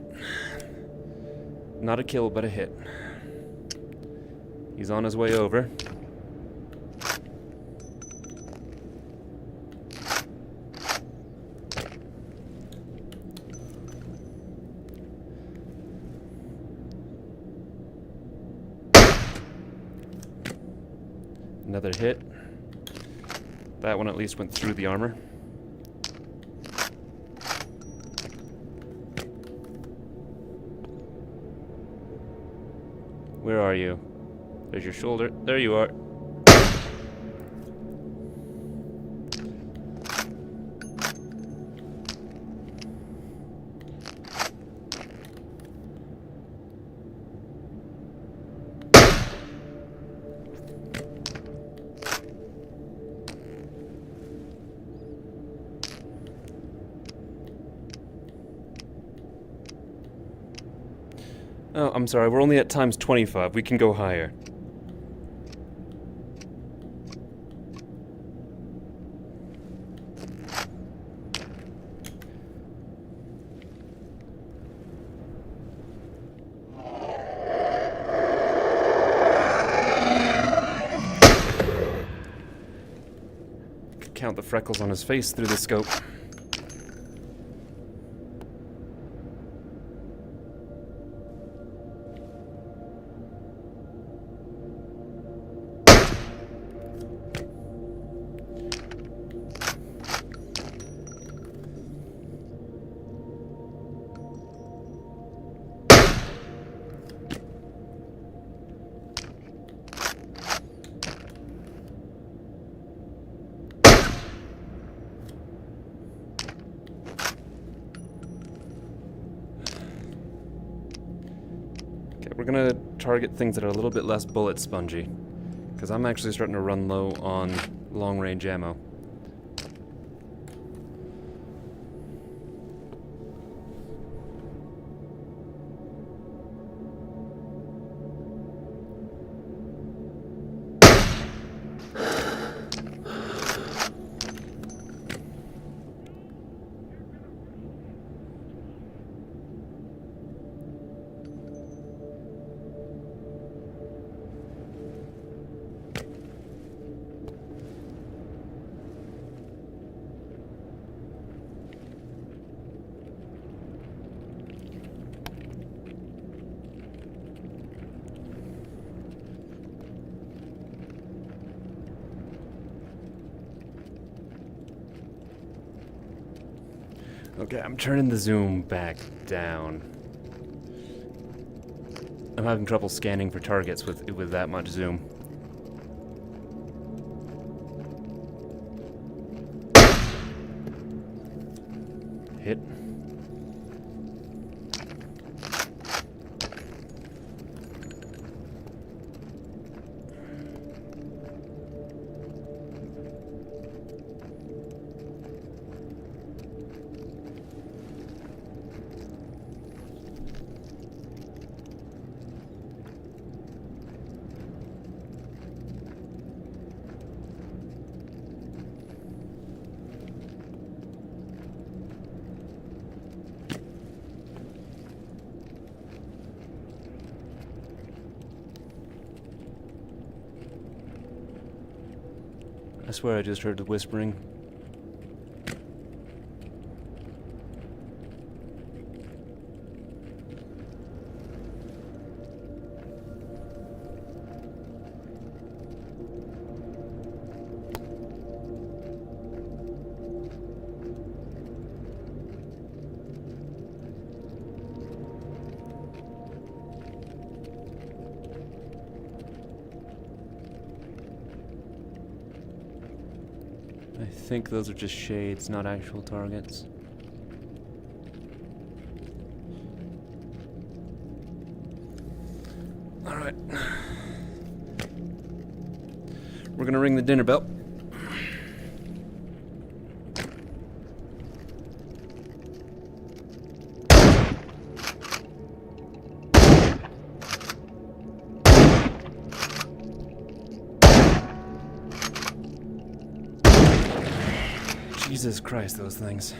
Not a kill, but a hit. He's on his way over. Another hit. That one at least went through the armor. Where are you? There's your shoulder. There you are. Oh, I'm sorry, we're only at times 25. We can go higher. Could count the freckles on his face through the scope. We're gonna target things that are a little bit less bullet spongy, because I'm actually starting to run low on long-range ammo. Okay, I'm turning the zoom back down. I'm having trouble scanning for targets with that much zoom. Hit. I swear I just heard the whispering. I think those are just shades, not actual targets. Alright. We're gonna ring the dinner bell. Jesus Christ, those things.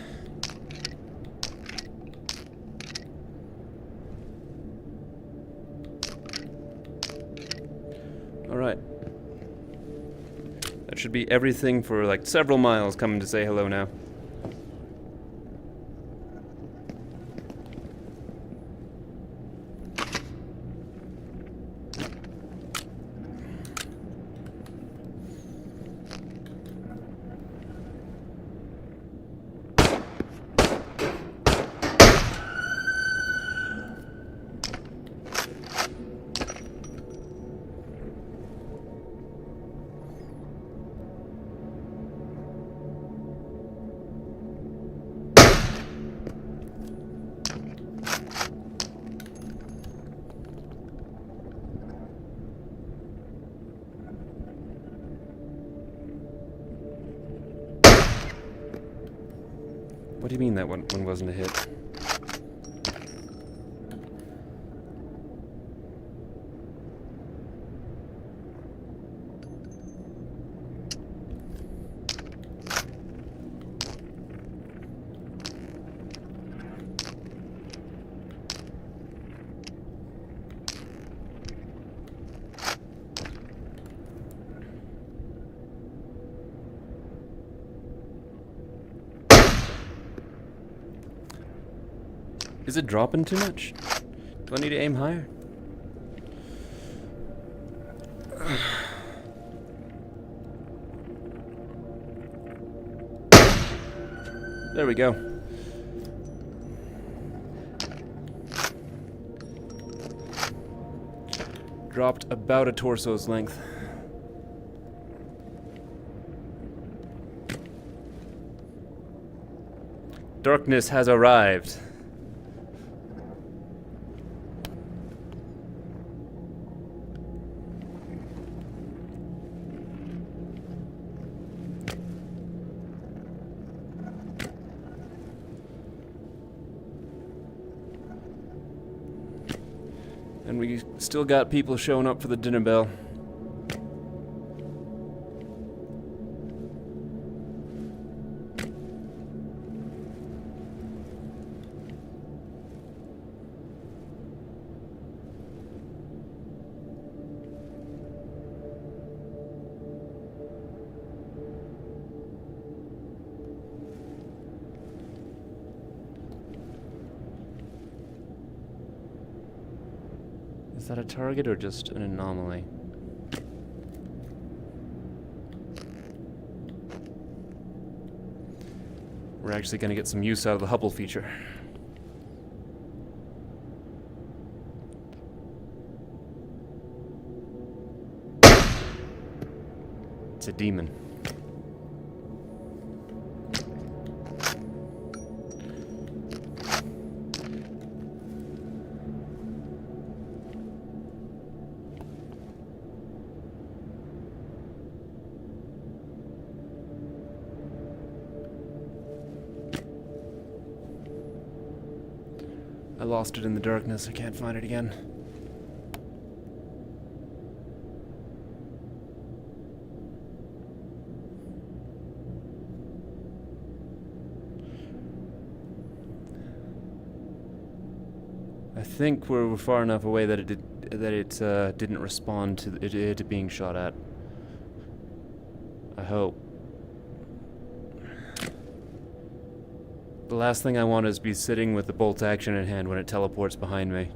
Alright. That should be everything for like several miles coming to say hello now. What do you mean that one wasn't a hit? Is it dropping too much? Do I need to aim higher? There we go. Dropped about a torso's length. Darkness has arrived. And we still got people showing up for the dinner bell. Is that a target or just an anomaly? We're actually going to get some use out of the Hubble feature. It's a demon. I lost it in the darkness. I can't find it again. I think we're far enough away that it didn't respond to it being shot at. I hope. The last thing I want is be sitting with the bolt action in hand when it teleports behind me.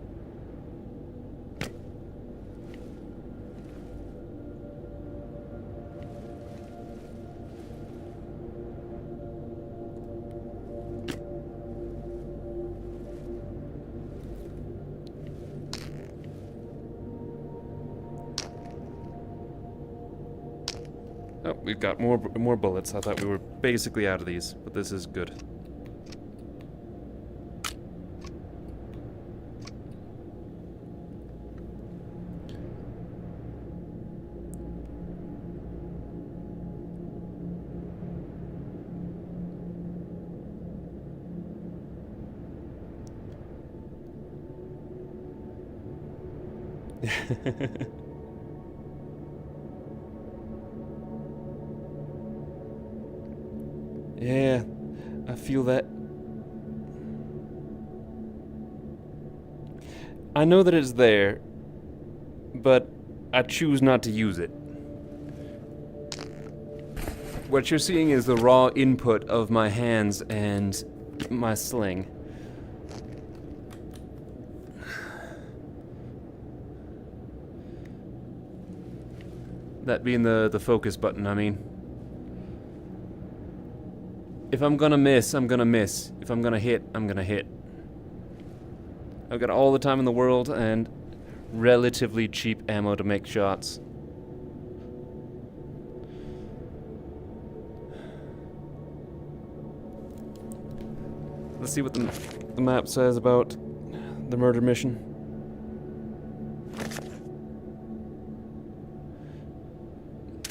Oh, we've got more bullets. I thought we were basically out of these, but this is good. Yeah, I feel that. I know that it's there, but I choose not to use it. What you're seeing is the raw input of my hands and my sling. That being the focus button, I mean. If I'm gonna miss, I'm gonna miss. If I'm gonna hit, I'm gonna hit. I've got all the time in the world and relatively cheap ammo to make shots. Let's see what the map says about the murder mission.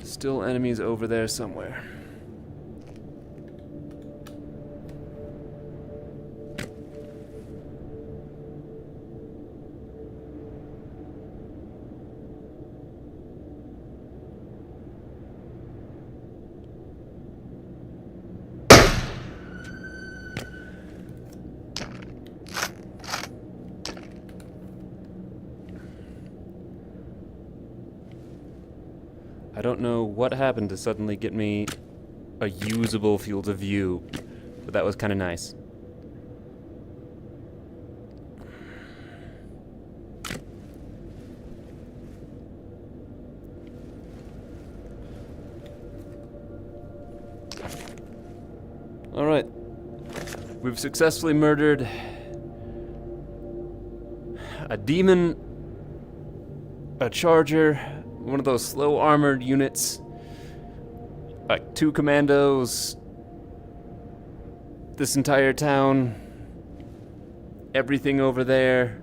Still enemies over there somewhere. I don't know what happened to suddenly get me a usable field of view, but that was kind of nice. We've successfully murdered a demon, a charger, one of those slow armored units, like 2 commandos, this entire town, everything over there.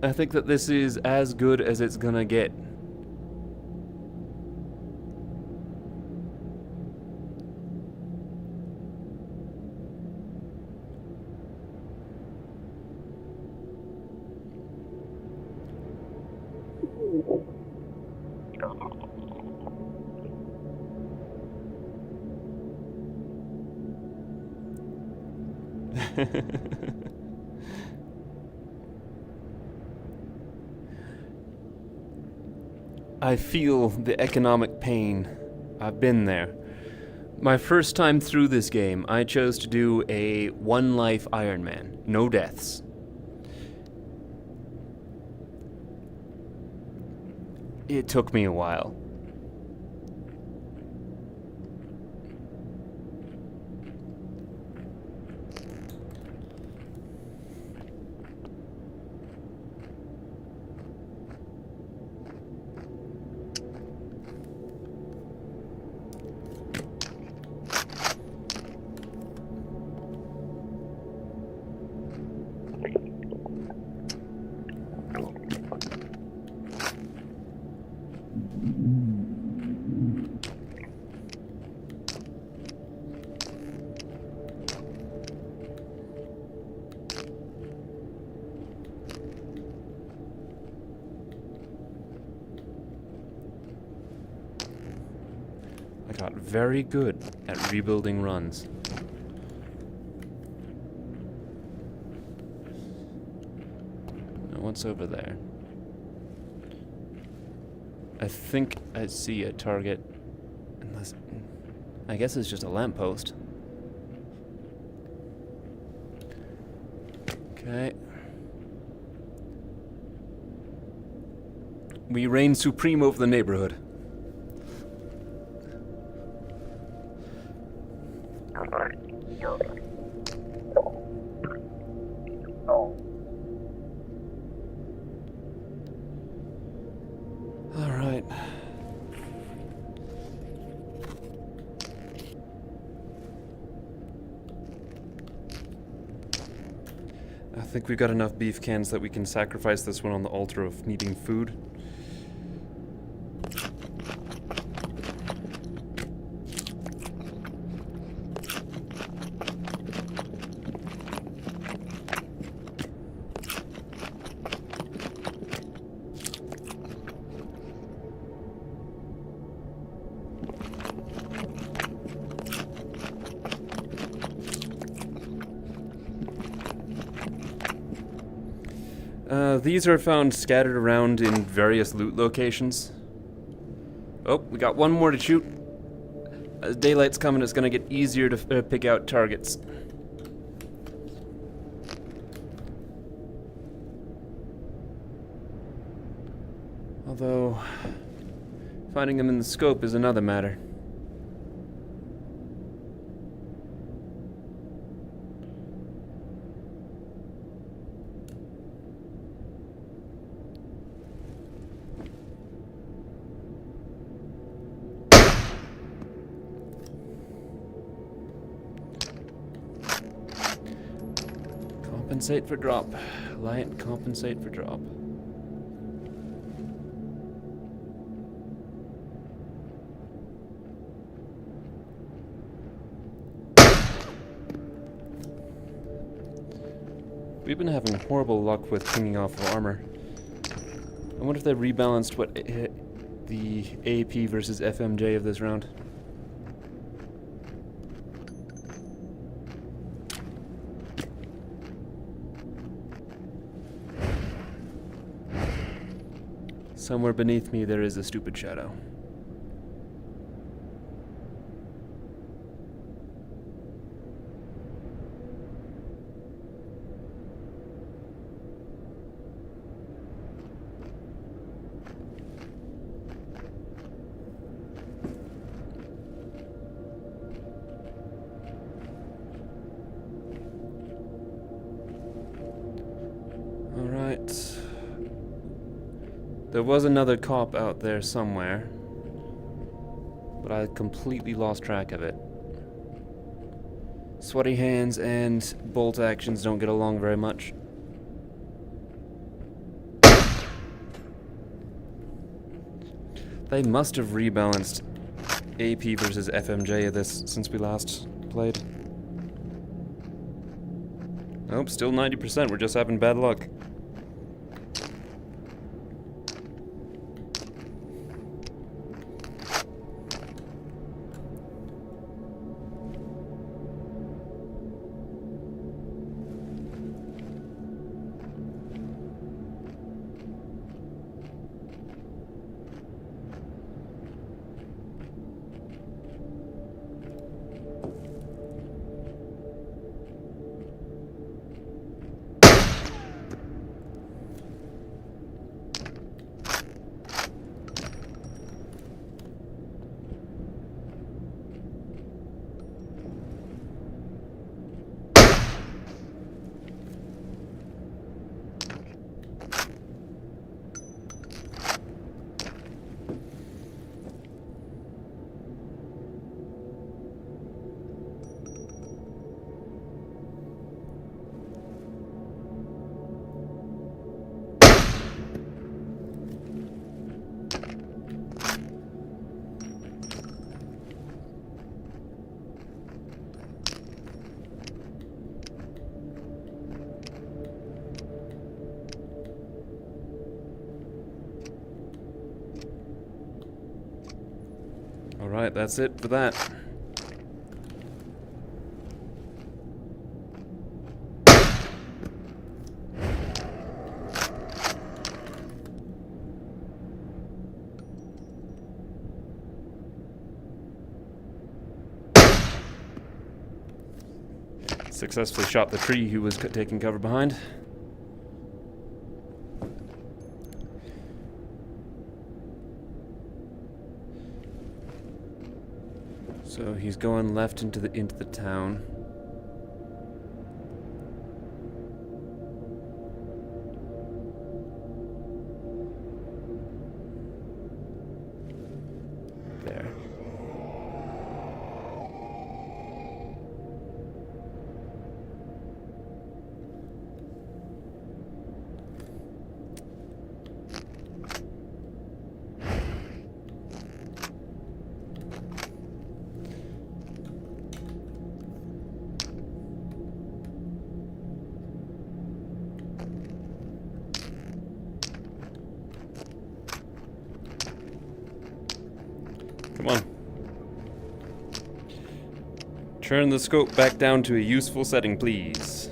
I think that this is as good as it's gonna get. I feel the economic pain. I've been there. My first time through this game, I chose to do a 1 life Iron Man. No deaths. It took me a while. I got very good at rebuilding runs. Now what's over there? I think I see a target. Unless, I guess it's just a lamppost. Okay. We reign supreme over the neighborhood. All right. I think we've got enough beef cans that we can sacrifice this one on the altar of needing food. These are found scattered around in various loot locations. Oh, we got one more to shoot. As daylight's coming, it's gonna get easier to pick out targets. Although, finding them in the scope is another matter. Compensate for drop. Light, compensate for drop. We've been having horrible luck with pinging off of armor. I wonder if they rebalanced what the AP versus FMJ of this round. Somewhere beneath me there is a stupid shadow. but there was another cop out there somewhere, but I completely lost track of it. Sweaty hands and bolt actions don't get along very much. They must have rebalanced AP versus FMJ of this since we last played. Nope, still 90%. We're just having bad luck. Alright, that's it for that. Successfully shot the tree he was taking cover behind. So he's going left into the town. There. Come on. Turn the scope back down to a useful setting, please.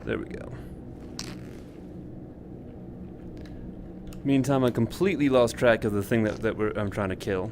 There we go. Meantime, I completely lost track of the thing that I'm trying to kill.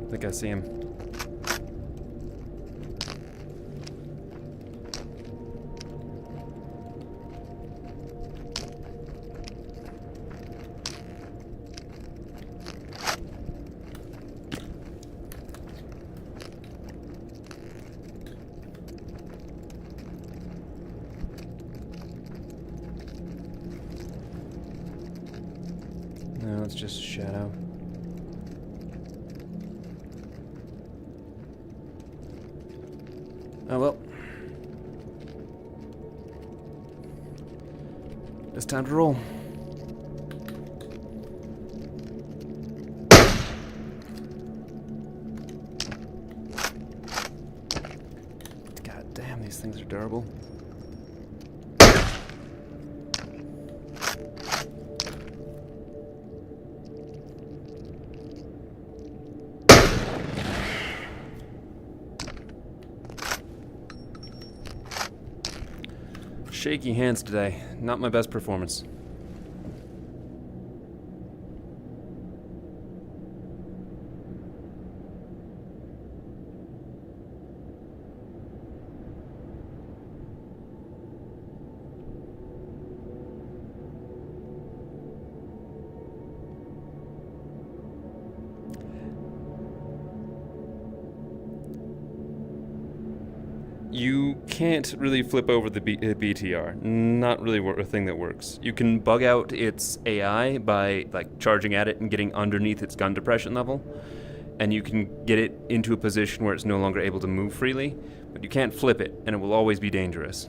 I think I see him. No, it's just a shadow. Oh well. It's time to roll. God damn, these things are durable. Shaky hands today. Not my best performance. You can't really flip over the BTR. Not really a thing that works. You can bug out its AI by like charging at it and getting underneath its gun depression level, and you can get it into a position where it's no longer able to move freely, but you can't flip it, and it will always be dangerous.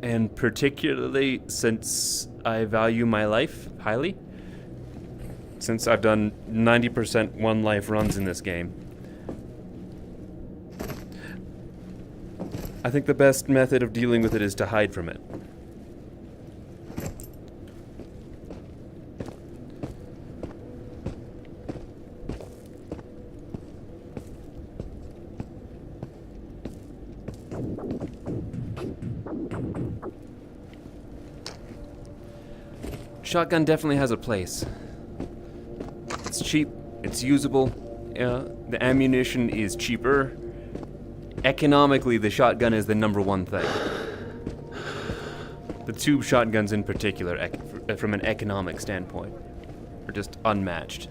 And particularly since I value my life highly, since I've done 90% one life runs in this game, I think the best method of dealing with it is to hide from it. Shotgun definitely has a place. It's cheap, it's usable, the ammunition is cheaper. Economically, the shotgun is the #1 thing. The tube shotguns in particular, from an economic standpoint, are just unmatched.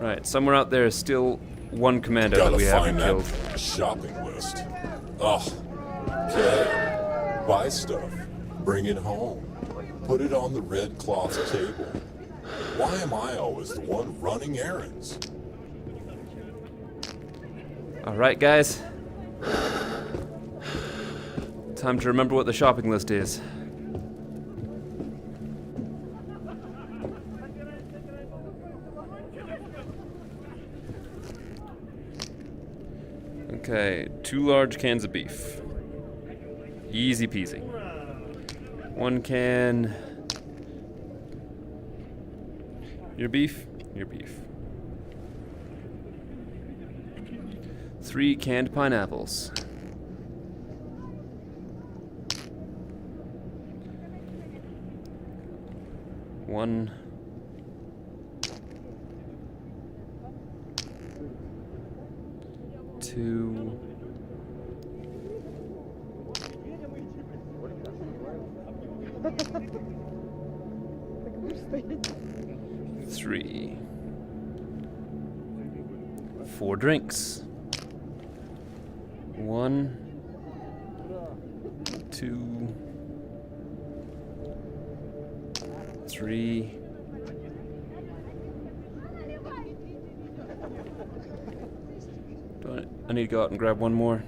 Right, somewhere out there is still one commando that we haven't killed. Shopping list. Ugh. Okay. Buy stuff. Bring it home. Put it on the red cloth table. Why am I always the one running errands? Alright, guys. Time to remember what the shopping list is. Okay, 2 large cans of beef. Easy peasy. 1 can. Your beef, your beef. 3 canned pineapples. 1. 2. 3. 4 drinks. 1, 2, 3. I need to go out and grab one more.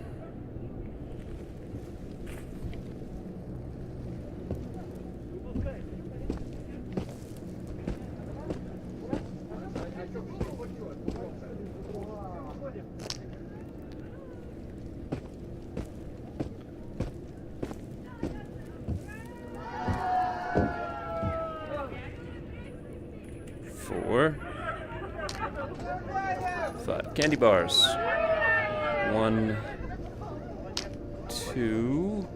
Four. 5 candy bars. 1, 2,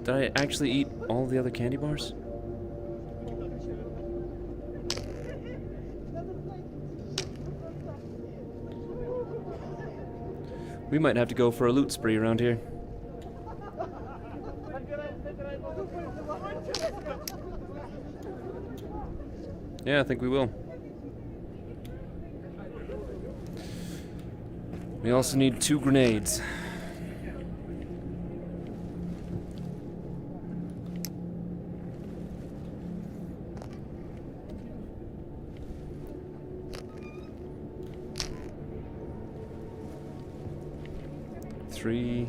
Did I actually eat all the other candy bars? We might have to go for a loot spree around here. Yeah, I think we will. We also need 2 grenades. Three.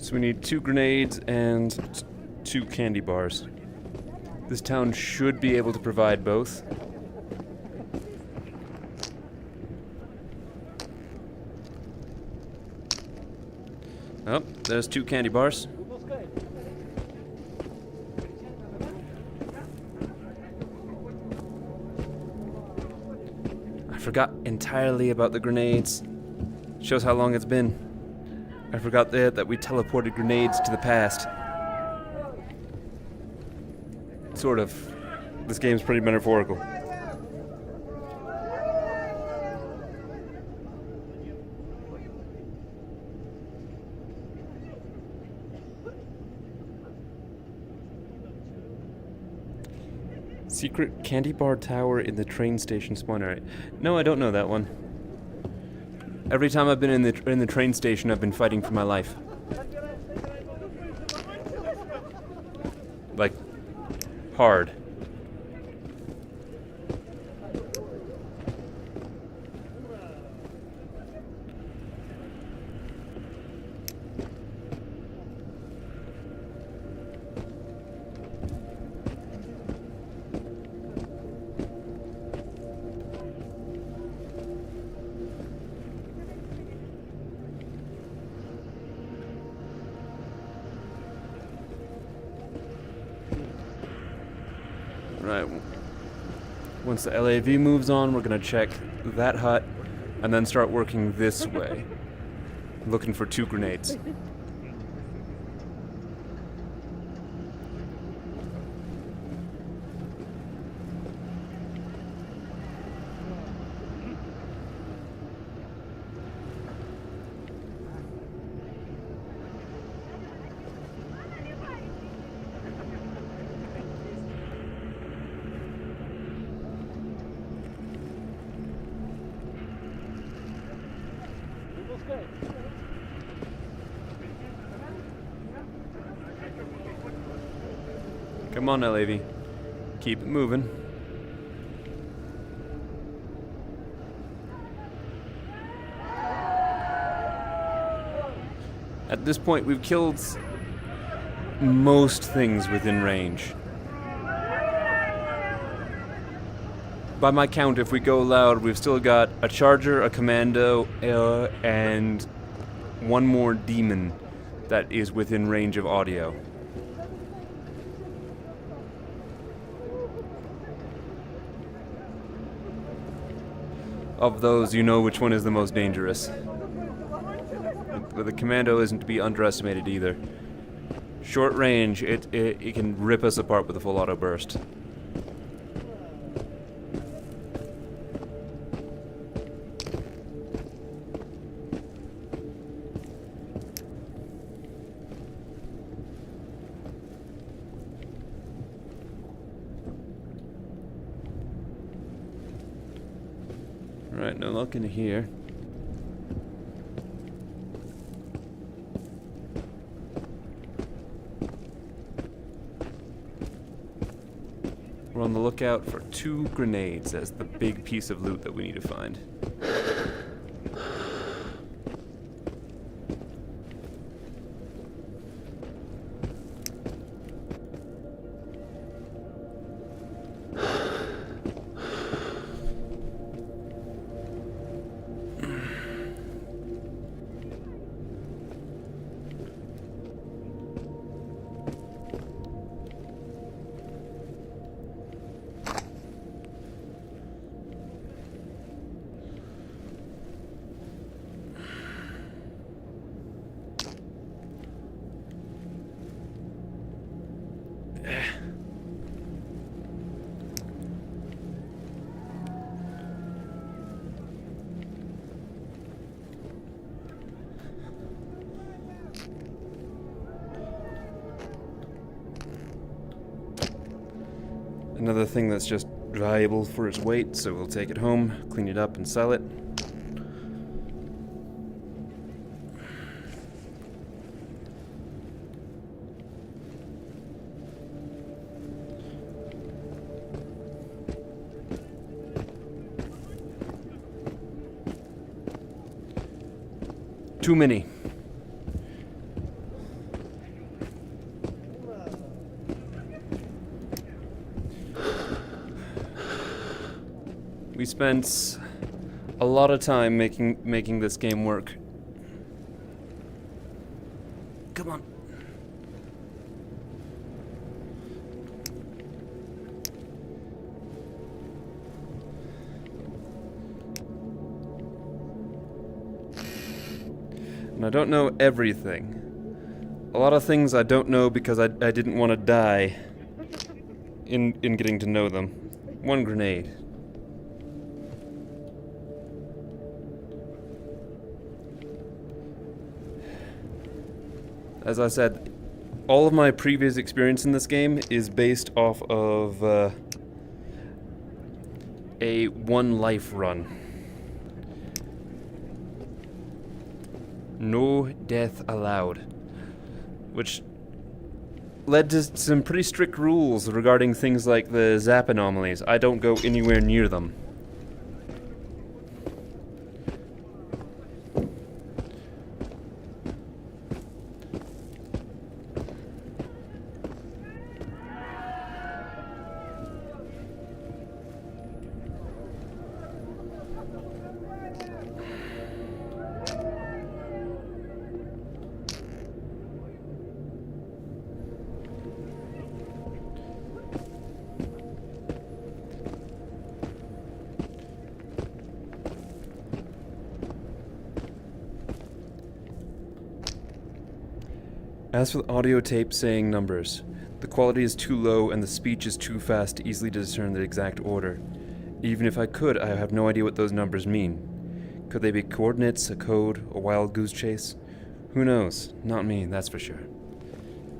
So we need 2 grenades and 2 candy bars. This town should be able to provide both. Oh, there's 2 candy bars. I forgot entirely about the grenades. Shows how long it's been. I forgot that we teleported grenades to the past. Sort of. This game's pretty metaphorical. Secret candy bar tower in the train station spawn area. No, I don't know that one. Every time I've been in the train station, I've been fighting for my life. Like, hard. Right. Once the LAV moves on, we're gonna check that hut and then start working this way. Looking for 2 grenades. Come on, LAV. Keep it moving. At this point, we've killed most things within range. By my count, if we go loud, we've still got a charger, a commando, and 1 more demon that is within range of audio. Of those, you know which one is the most dangerous. But the commando isn't to be underestimated either. Short range, it can rip us apart with a full auto burst. Alright, no luck in here. We're on the lookout for 2 grenades as the big piece of loot that we need to find. Another thing that's just valuable for its weight, so we'll take it home, clean it up, and sell it. Too many. We spent a lot of time making this game work. Come on. And I don't know everything. A lot of things I don't know because I didn't want to die in getting to know them. One grenade. As I said, all of my previous experience in this game is based off of a one life run. No death allowed. Which led to some pretty strict rules regarding things like the zap anomalies. I don't go anywhere near them. As for the audio tape saying numbers, the quality is too low and the speech is too fast to easily discern the exact order. Even if I could, I have no idea what those numbers mean. Could they be coordinates, a code, a wild goose chase? Who knows? Not me, that's for sure.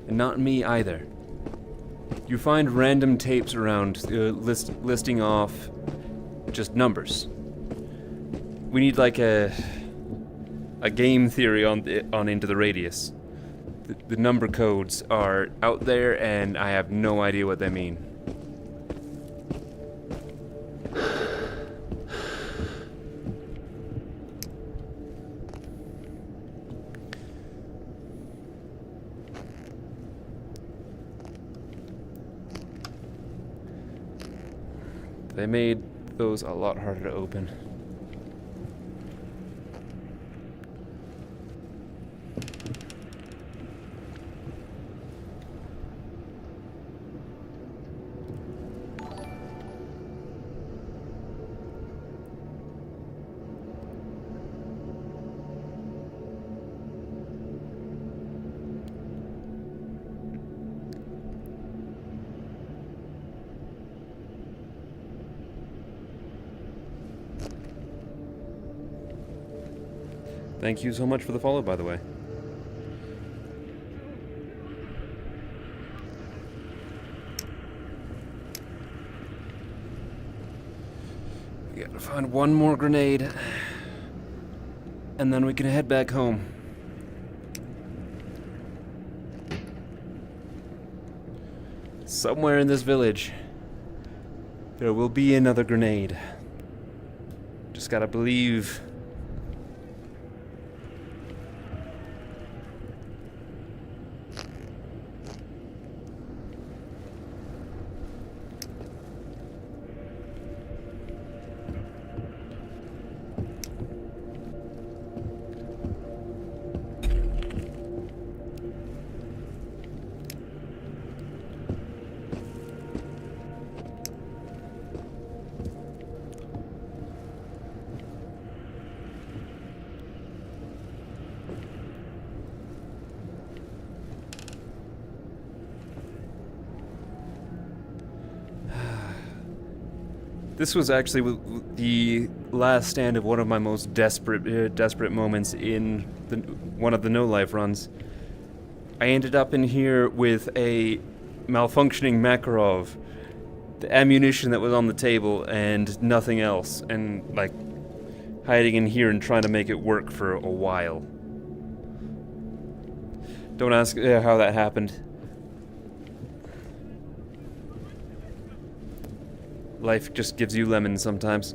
And not me either. You find random tapes around listing off just numbers. We need like a game theory on Into the Radius. The number codes are out there, and I have no idea what they mean. They made those a lot harder to open. Thank you so much for the follow, by the way. We gotta find one more grenade, and then we can head back home. Somewhere in this village, there will be another grenade. Just gotta believe. This was actually the last stand of one of my most desperate moments in one of the no-life runs. I ended up in here with a malfunctioning Makarov, the ammunition that was on the table and nothing else, and like hiding in here and trying to make it work for a while. Don't ask how that happened. Life just gives you lemons sometimes.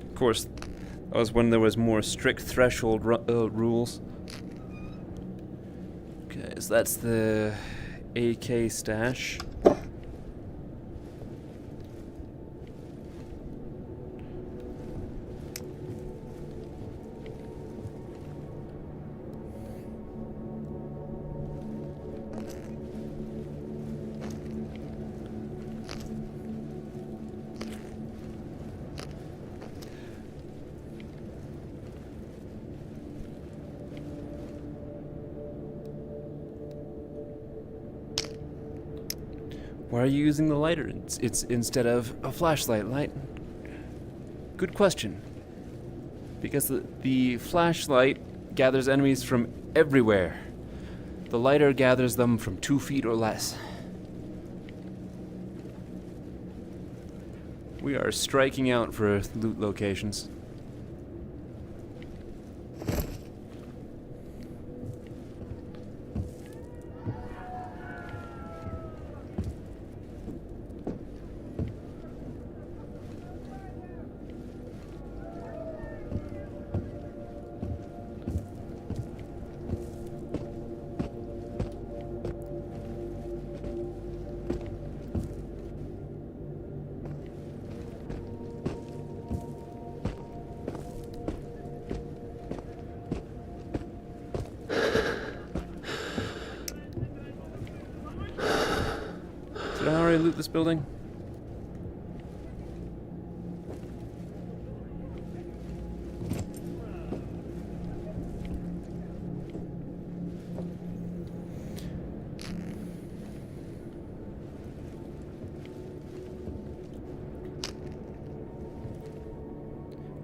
Of course, that was when there was more strict threshold rules. Okay, so that's the AK stash. Why are you using the lighter? It's instead of a flashlight light. Good question. Because the flashlight gathers enemies from everywhere. The lighter gathers them from 2 feet or less. We are striking out for loot locations. Did I already loot this building?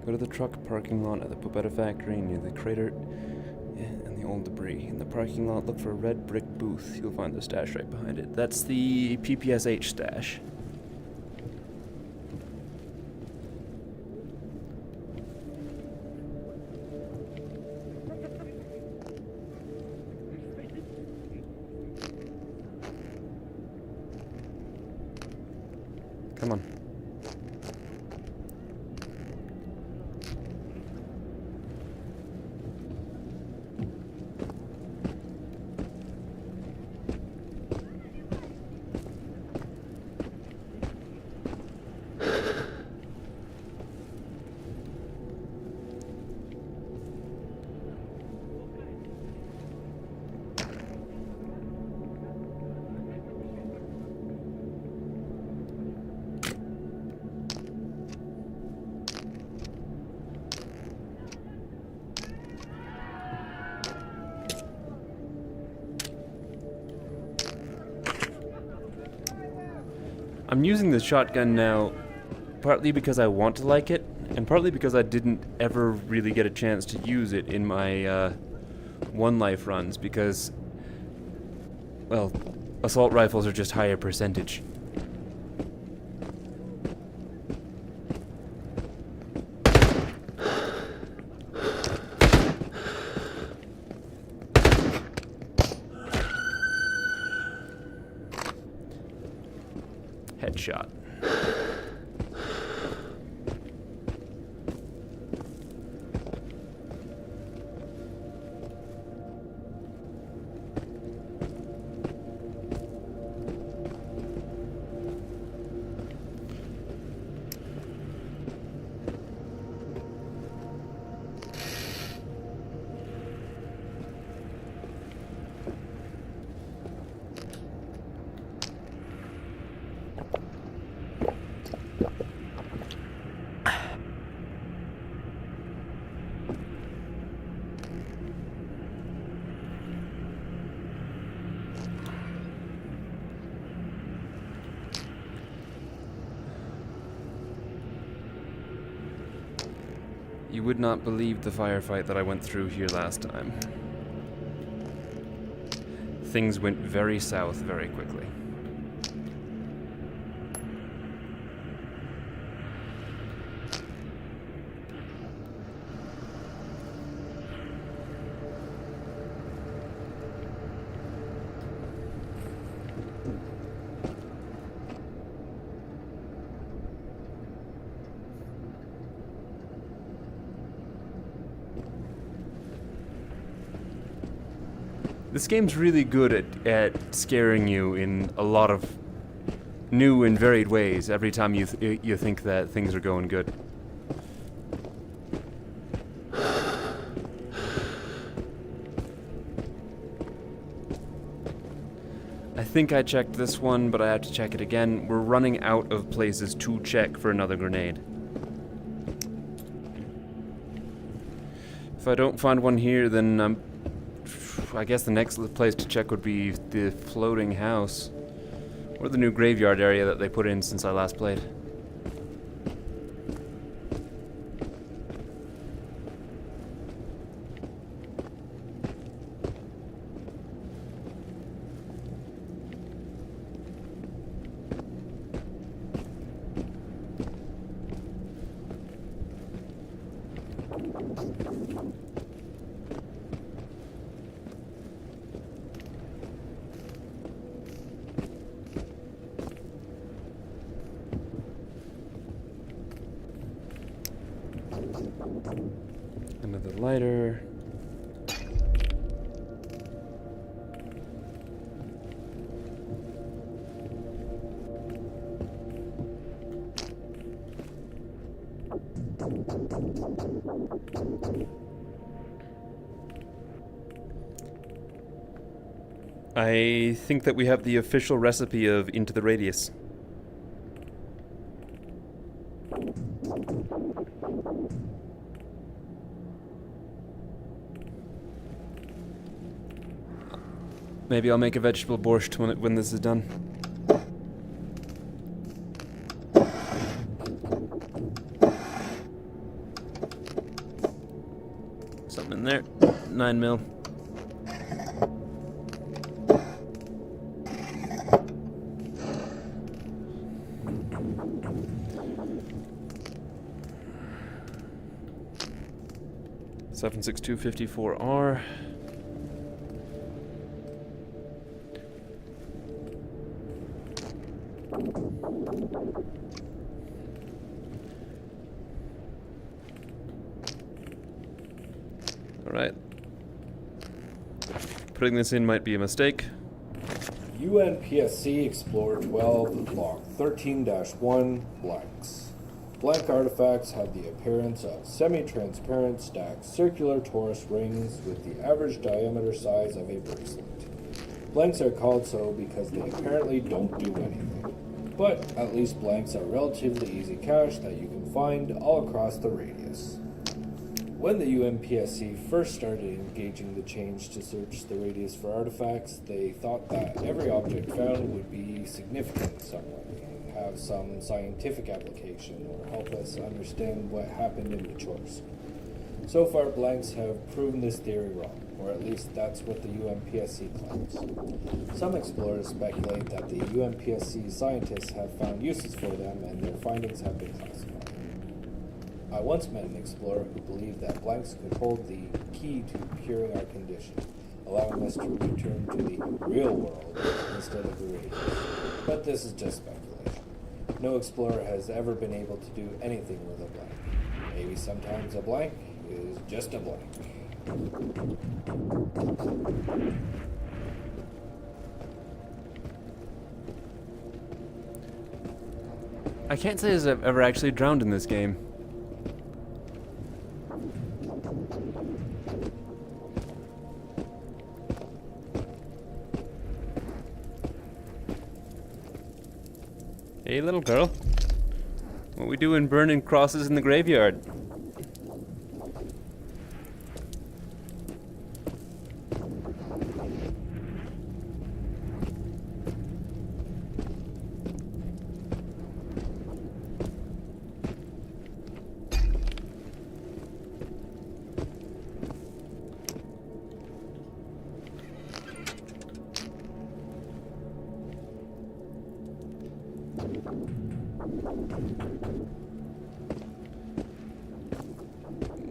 Go to the truck parking lot at the Pupetta factory near the crater and the old debris. In the parking lot, look for a red brick booth. You'll find the stash right behind it. That's the PPSH stash. Come on. I'm using the shotgun now, partly because I want to like it, and partly because I didn't ever really get a chance to use it in my one life runs, because, well, assault rifles are just higher percentage. Headshot. You would not believe the firefight that I went through here last time. Things went very south very quickly. This game's really good at scaring you in a lot of new and varied ways every time you think that things are going good. I think I checked this one, but I have to check it again. We're running out of places to check for another grenade. If I don't find one here, then I guess the next place to check would be the floating house. Or the new graveyard area that they put in since I last played. Another lighter. I think that we have the official recipe of Into the Radius. Maybe I'll make a vegetable borscht when this is done. Something in there. 9 mil. $76254R. Alright. Putting this in might be a mistake. UNPSC Explorer 12, Log 13-1, blanks. Blank artifacts have the appearance of semi-transparent stacked circular torus rings with the average diameter size of a bracelet. Blanks are called so because they apparently don't do anything. But at least blanks are relatively easy cache that you can find all across the radius. When the UNPSC first started engaging the change to search the radius for artifacts, they thought that every object found would be significant in some way, have some scientific application, or help us understand what happened in the chores. So far, blanks have proven this theory wrong, or at least that's what the UNPSC claims. Some explorers speculate that the UNPSC scientists have found uses for them and their findings have been classified. I once met an explorer who believed that blanks could hold the key to curing our condition, allowing us to return to the real world instead of the radius. But this is just speculation. No explorer has ever been able to do anything with a blank. Maybe sometimes a blank is just a blank. I can't say as I've ever actually drowned in this game. Hey, little girl. What we doing burning crosses in the graveyard?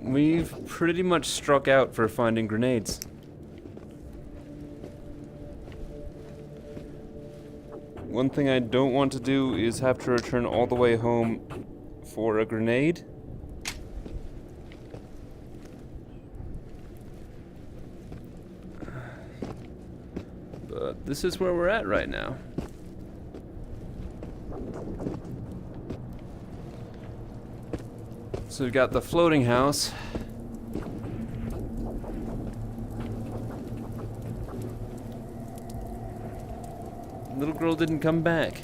We've pretty much struck out for finding grenades. One thing I don't want to do is have to return all the way home for a grenade. But this is where we're at right now. So we've got the floating house. Little girl didn't come back.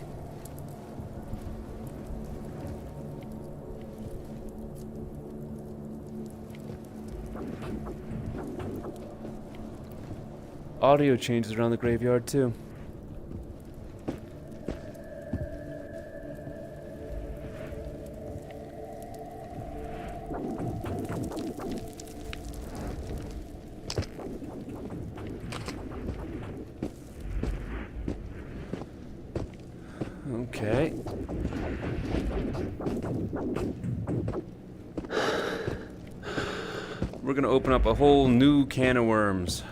Audio changes around the graveyard too. Okay. We're gonna open up a whole new can of worms.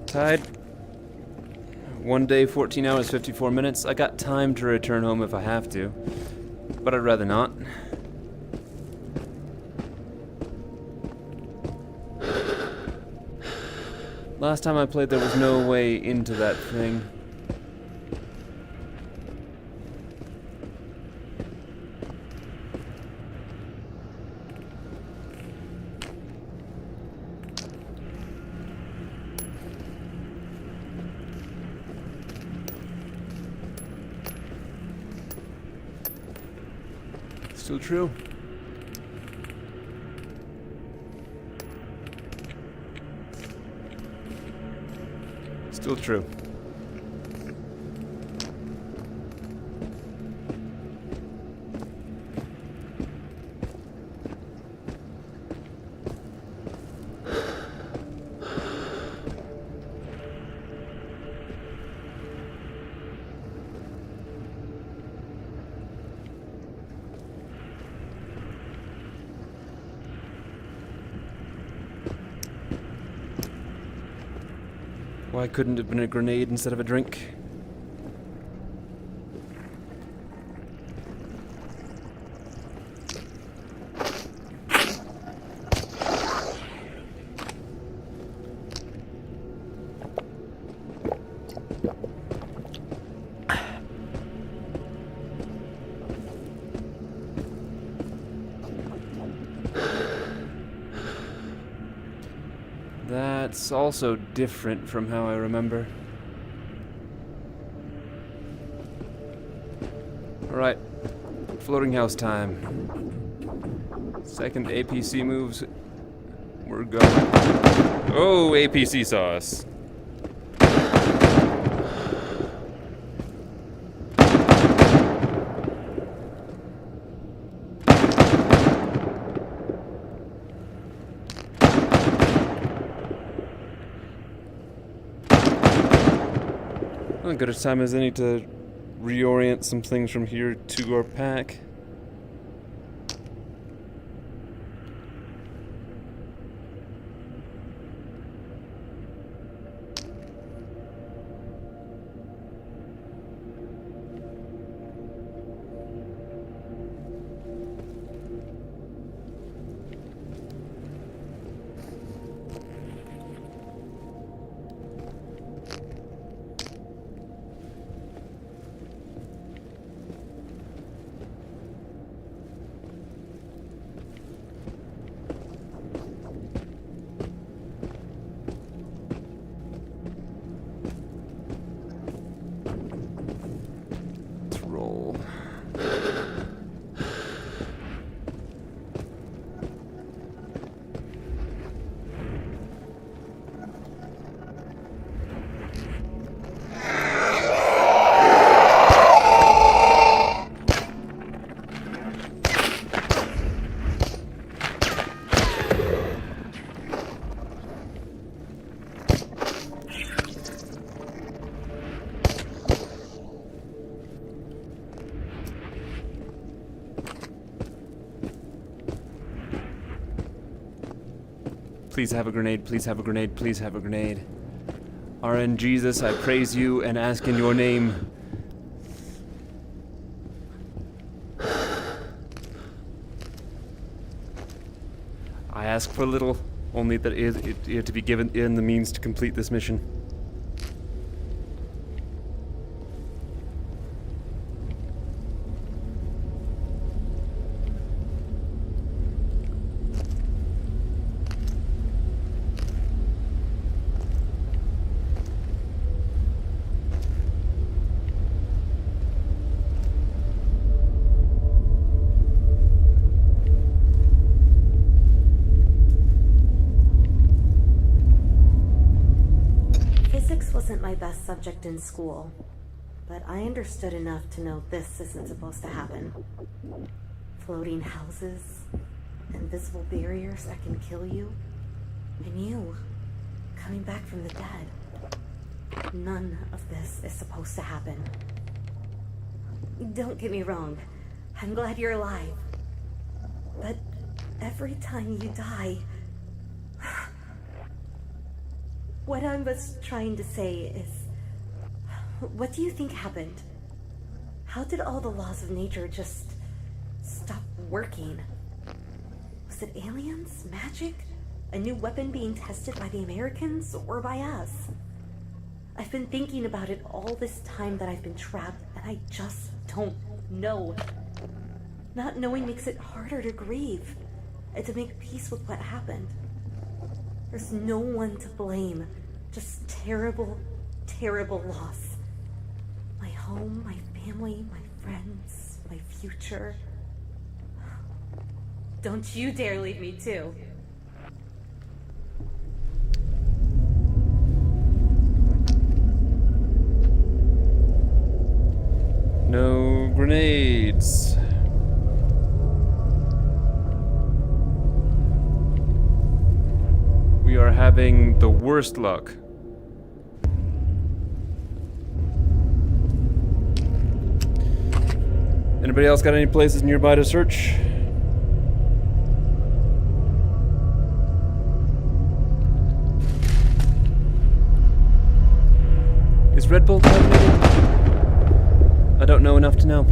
Tide. 1 day, 14 hours, 54 minutes. I got time to return home if I have to, but I'd rather not. Last time I played, there was no way into that thing. Still true. Still true. Why couldn't it have been a grenade instead of a drink? That's also different from how I remember. Alright, floating house time. Second APC moves. We're going. Oh, APC saw us. Well, good as time as any to reorient some things from here to our pack. Please have a grenade, please have a grenade, please have a grenade. RN Jesus, I praise you and ask in your name. I ask for little, only that it to be given in the means to complete this mission. Physics wasn't my best subject in school, but I understood enough to know this isn't supposed to happen. Floating houses, invisible barriers that can kill you, and you coming back from the dead. None of this is supposed to happen. Don't get me wrong, I'm glad you're alive. But every time you die, what I was trying to say is, what do you think happened? How did all the laws of nature just stop working? Was it aliens? Magic? A new weapon being tested by the Americans or by us? I've been thinking about it all this time that I've been trapped, and I just don't know. Not knowing makes it harder to grieve and to make peace with what happened. There's no one to blame, just terrible, terrible loss. My home, my family, my friends, my future. Don't you dare leave me too. No grenades. We are having the worst luck. Anybody else got any places nearby to search? Is Red Bull carbonated? I don't know enough to know.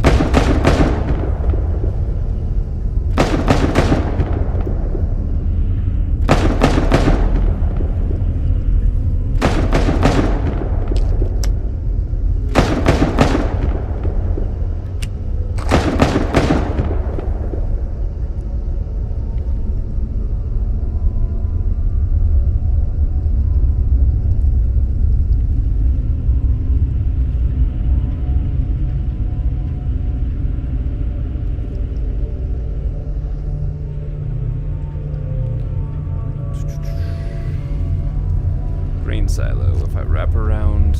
Grain silo, if I wrap around.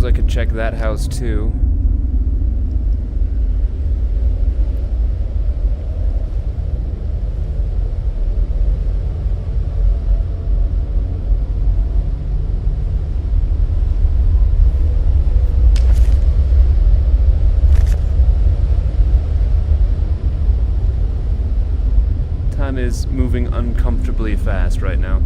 I could check that house too. Time is moving uncomfortably fast right now.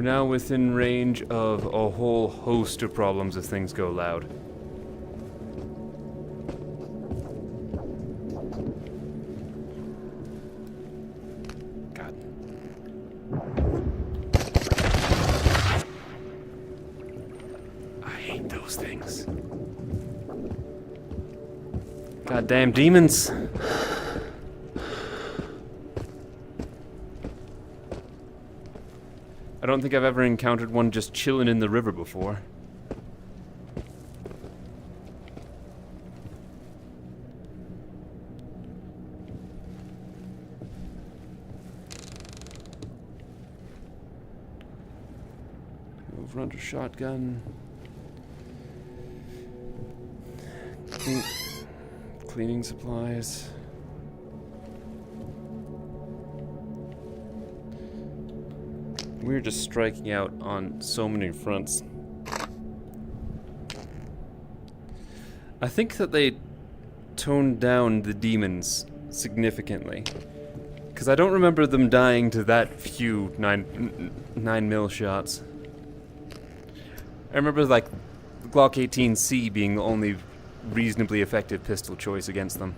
We're now within range of a whole host of problems if things go loud. God. I hate those things. Goddamn demons. I don't think I've ever encountered one just chilling in the river before. Over under shotgun. Cleaning supplies. We're just striking out on so many fronts. I think that they toned down the demons significantly. Because I don't remember them dying to that few 9mm shots. I remember, like, the Glock 18C being the only reasonably effective pistol choice against them.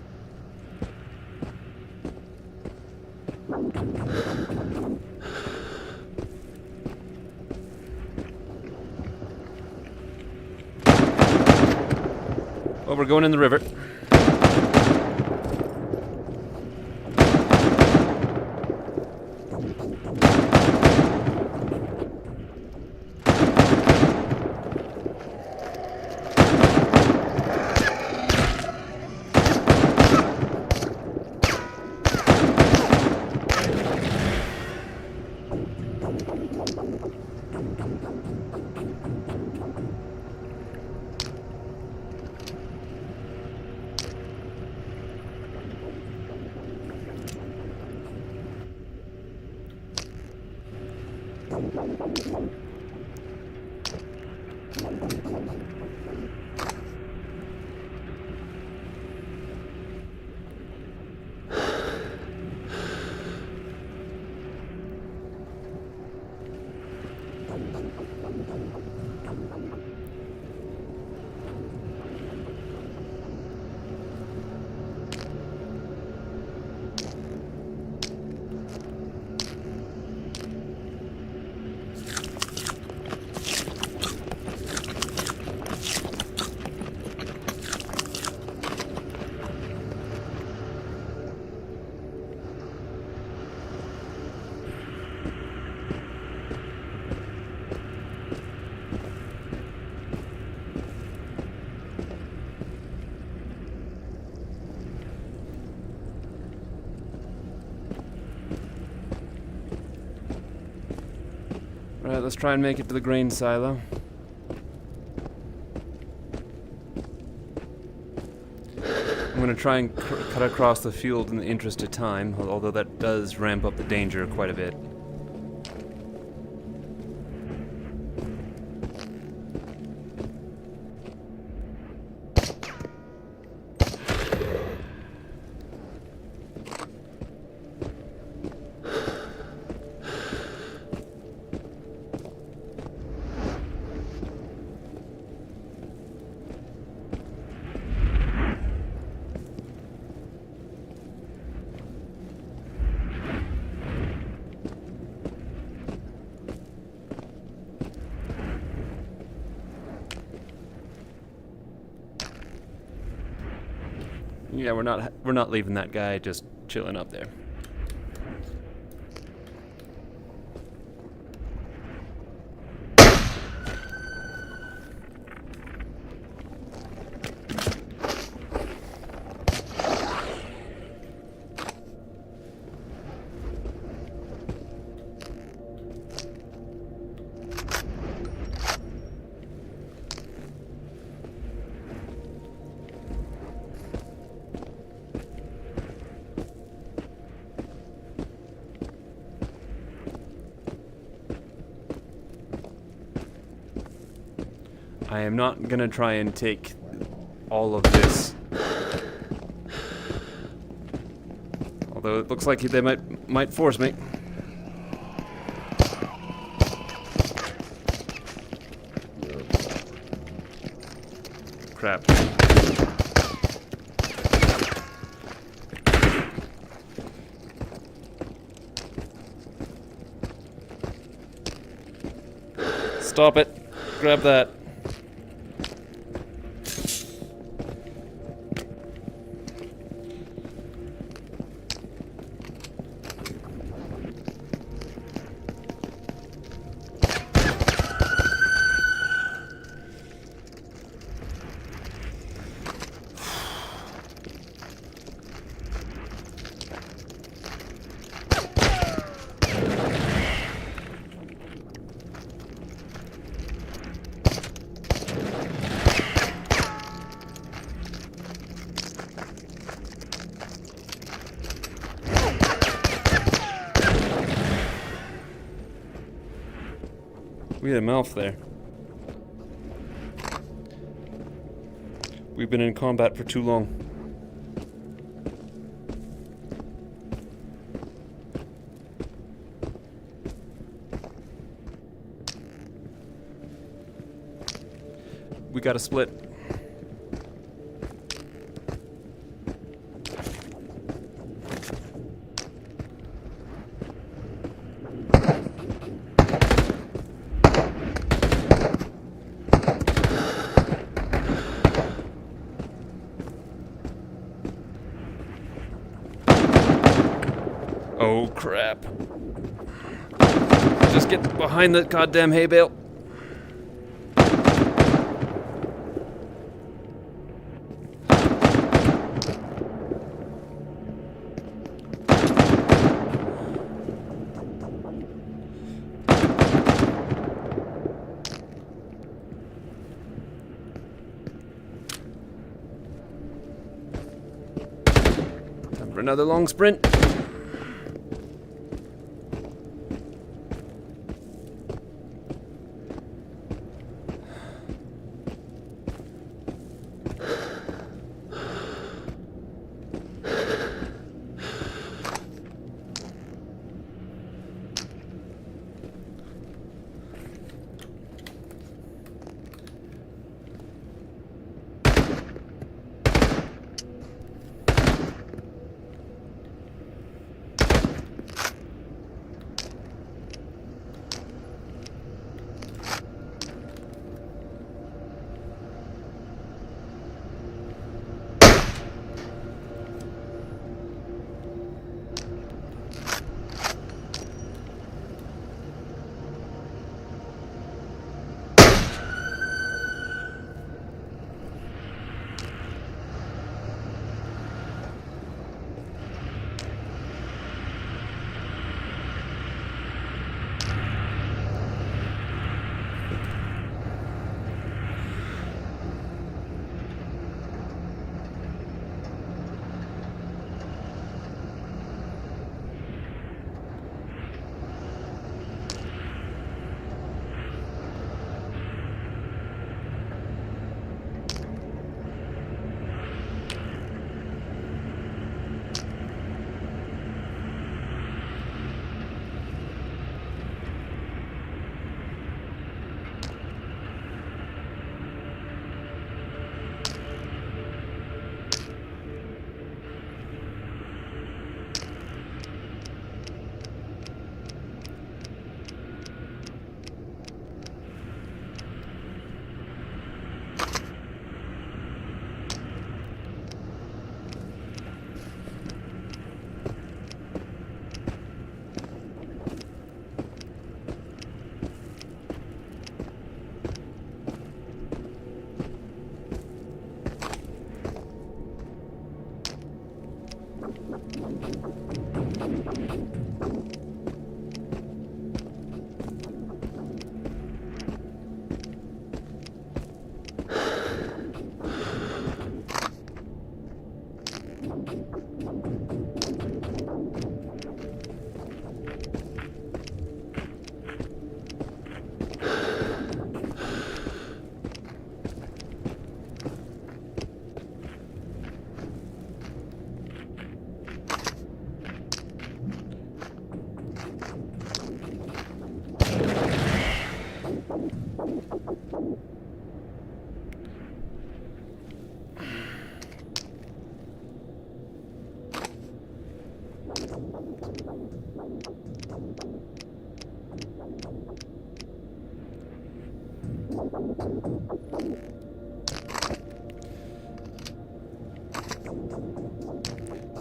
Oh, we're going in the river. Right, let's try and make it to the grain silo. I'm gonna try and cut across the field in the interest of time, although that does ramp up the danger quite a bit. Yeah, we're not leaving that guy just chilling up there. I am not gonna try and take all of this. Although it looks like they might force me. Stop it. Grab that. We had a mouth there. We've been in combat for too long. We got to split. Oh crap. Just get behind the goddamn hay bale. Time for another long sprint.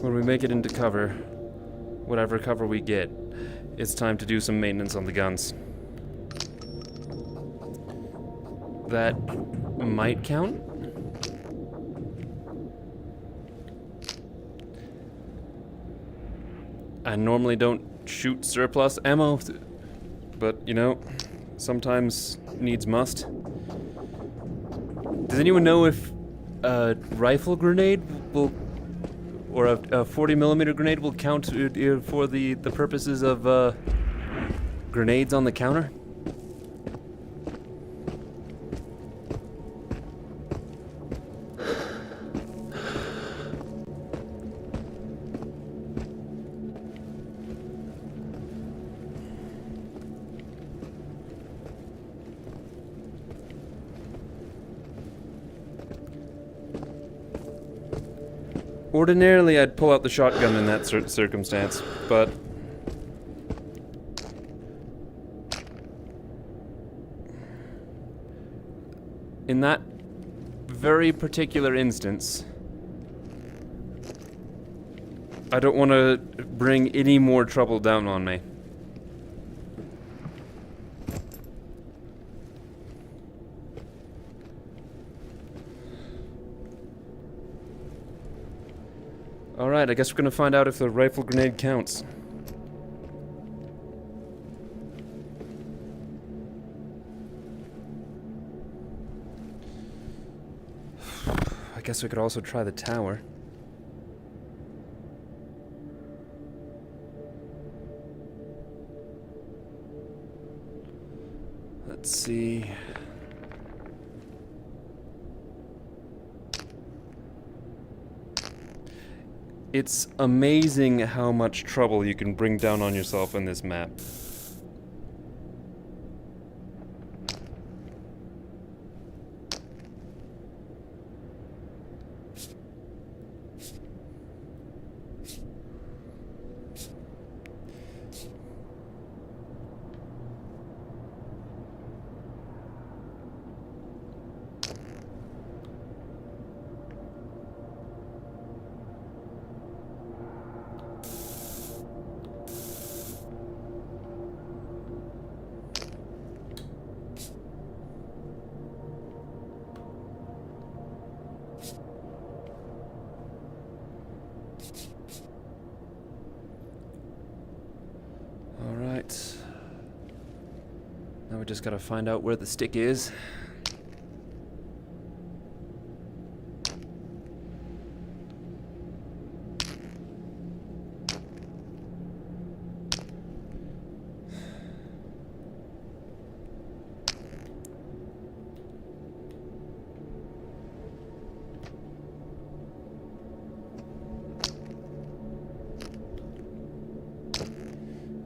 When we make it into cover, whatever cover we get, it's time to do some maintenance on the guns. That might count? I normally don't shoot surplus ammo, but, you know, sometimes needs must. Does anyone know if a rifle grenade will, or a 40mm grenade will count for the purposes of grenades on the counter? Ordinarily, I'd pull out the shotgun in that circumstance, but in that very particular instance, I don't want to bring any more trouble down on me. Alright, I guess we're gonna find out if the rifle grenade counts. I guess we could also try the tower. Let's see. It's amazing how much trouble you can bring down on yourself in this map. Alright. Now we just gotta find out where the stick is.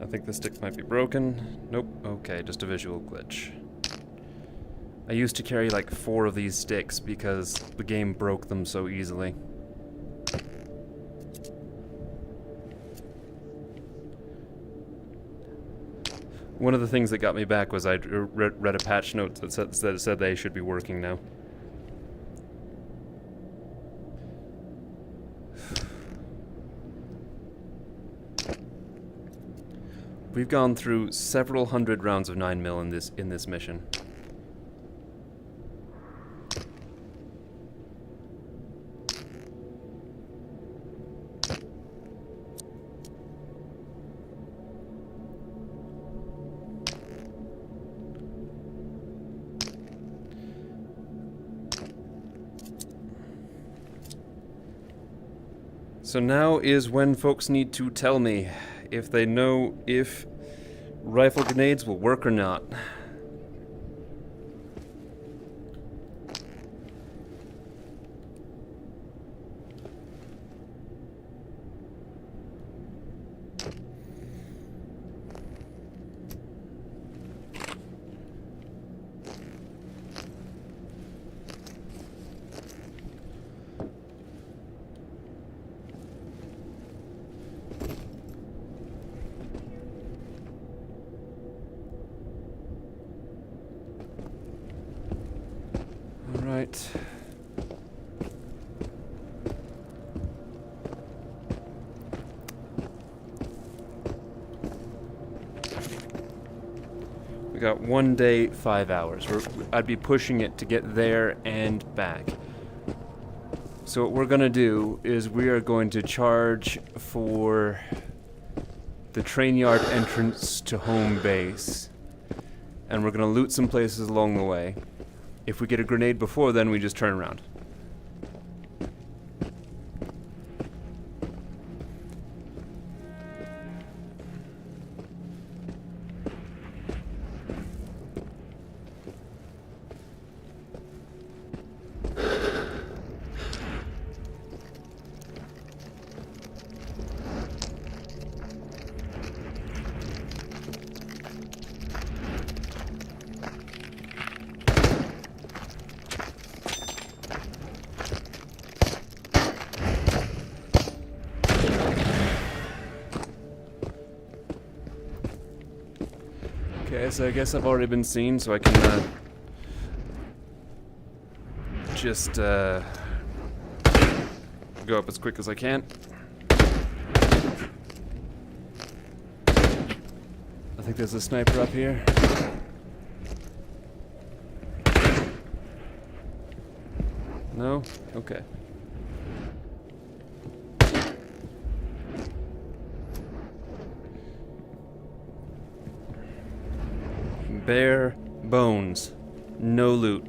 I think the stick might be broken. Nope. Okay, just a visual glitch. I used to carry like 4 of these sticks because the game broke them so easily. One of the things that got me back was I read a patch note that said they should be working now. We've gone through several hundred rounds of 9mm in this mission. So now is when folks need to tell me if they know if rifle grenades will work or not. Right. We got 1 day, 5 hours. I'd be pushing it to get there and back. So what we're gonna do is we are going to charge for the train yard entrance to home base. And we're gonna loot some places along the way. If we get a grenade before then, we just turn around. Okay, so I guess I've already been seen, so I can just go up as quick as I can. I think there's a sniper up here. No? Okay. Bare bones. No loot.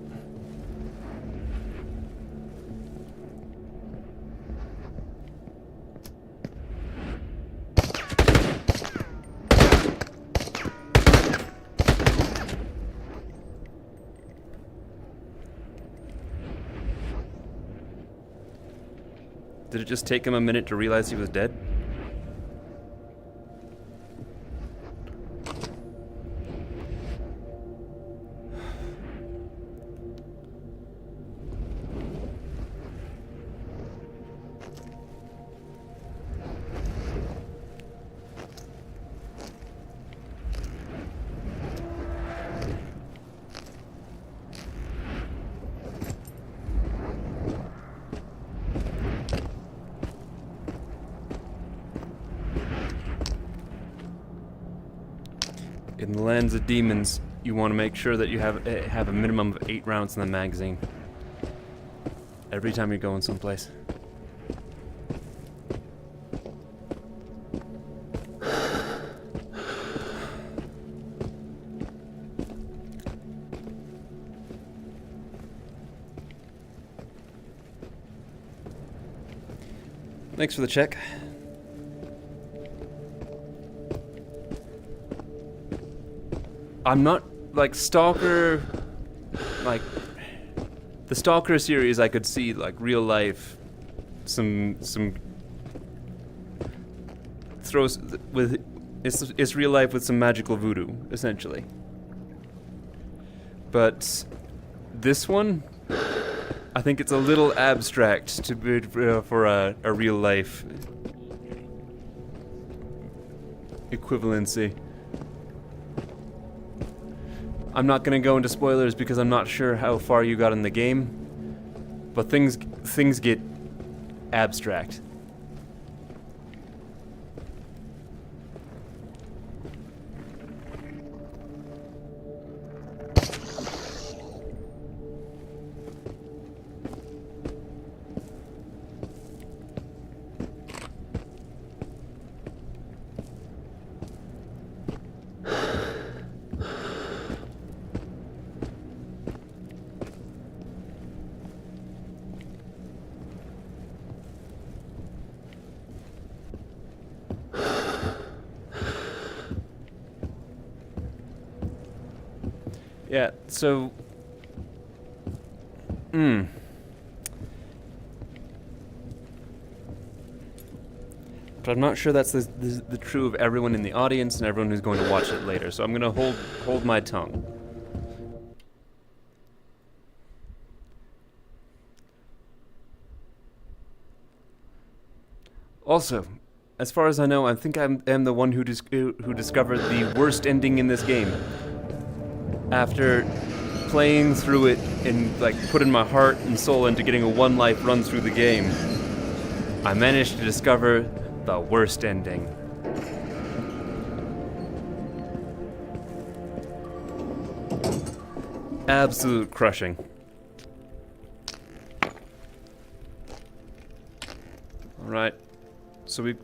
Did it just take him a minute to realize he was dead? In the lands of demons, you want to make sure that you have a minimum of 8 rounds in the magazine. Every time you're going someplace. Thanks for the check. I'm not, like, Stalker, like, the Stalker series I could see, like, real life, some throws with, it's real life with some magical voodoo, essentially. But this one, I think it's a little abstract to be for a real life equivalency. I'm not gonna go into spoilers because I'm not sure how far you got in the game, but things get abstract. Yeah, so... But I'm not sure that's the true of everyone in the audience and everyone who's going to watch it later, so I'm gonna hold my tongue. Also, as far as I know, I think I am the one who discovered the worst ending in this game. After playing through it and like putting my heart and soul into getting a one life run through the game, I managed to discover the worst ending. Absolute crushing. Alright, so we've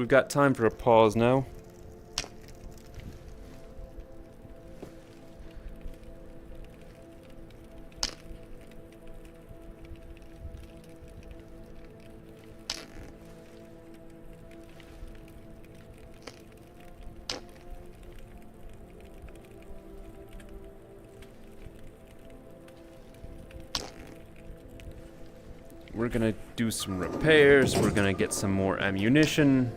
got time for a pause now. We're gonna do some repairs, we're gonna get some more ammunition.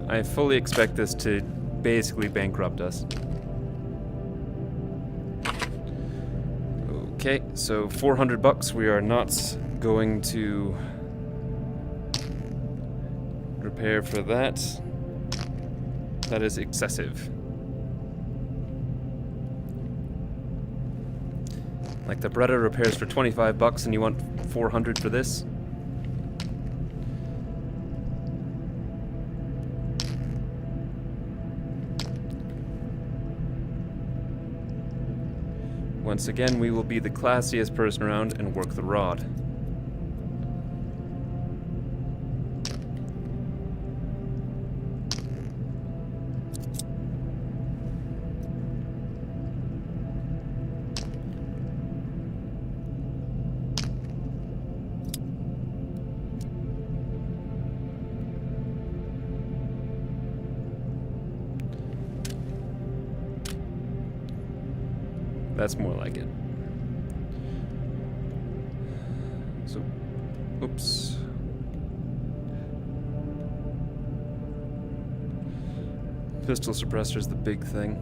I fully expect this to basically bankrupt us. Okay, so 400 bucks. We are not going to repair for that. That is excessive. Like the Beretta repairs for 25 bucks and you want 400 for this? Once again, we will be the classiest person around and work the rod. That's more like it. So, oops. Pistol suppressor's the big thing.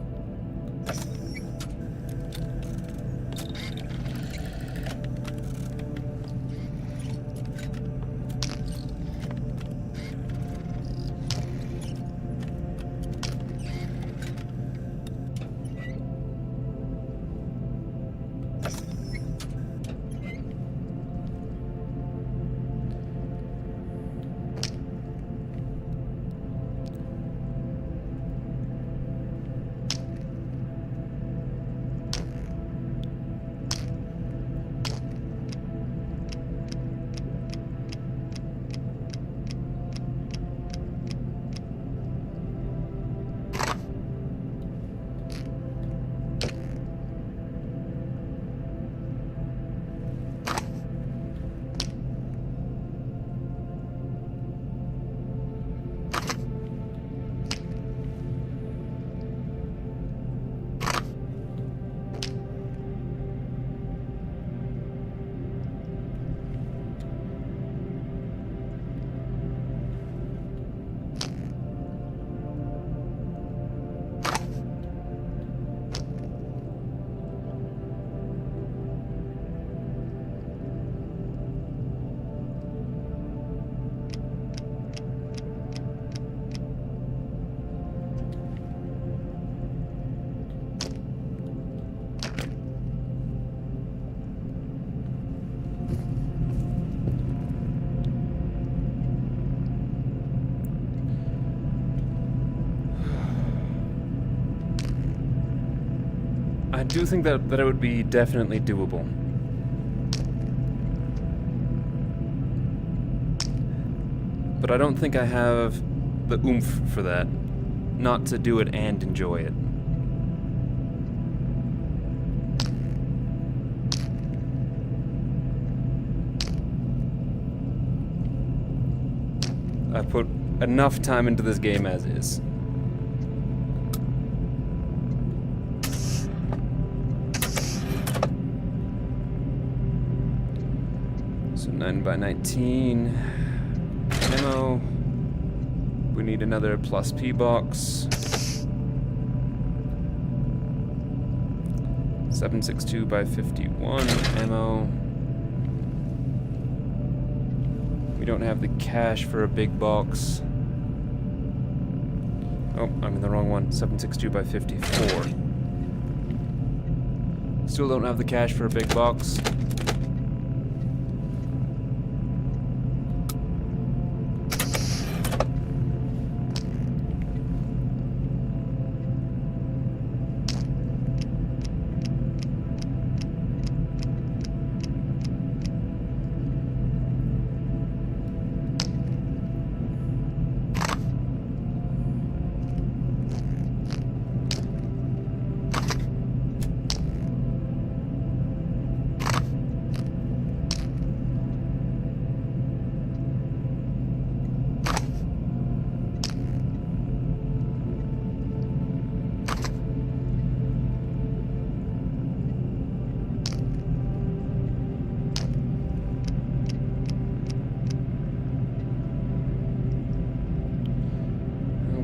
I do think that it would be definitely doable. But I don't think I have the oomph for that. Not to do it and enjoy it. I've put enough time into this game as is. So 9x19 ammo. We need another plus P box. 762 by 51 ammo. We don't have the cash for a big box. Oh, I'm in the wrong one. 762 by 54. Still don't have the cash for a big box.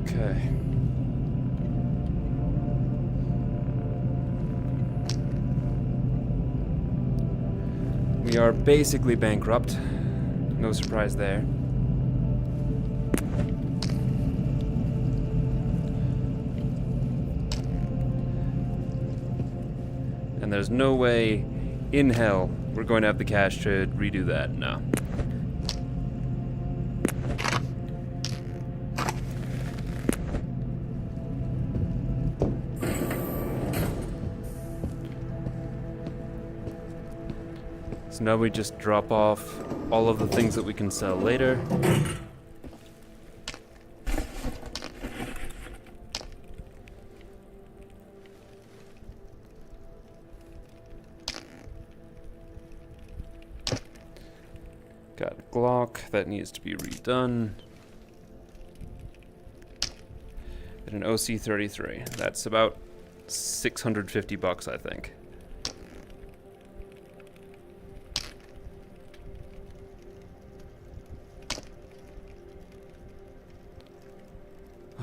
Okay. We are basically bankrupt. No surprise there. And there's no way in hell we're going to have the cash to redo that. No. So now we just drop off all of the things that we can sell later. Got a Glock that needs to be redone. And an OC-33. That's about 650 bucks, I think.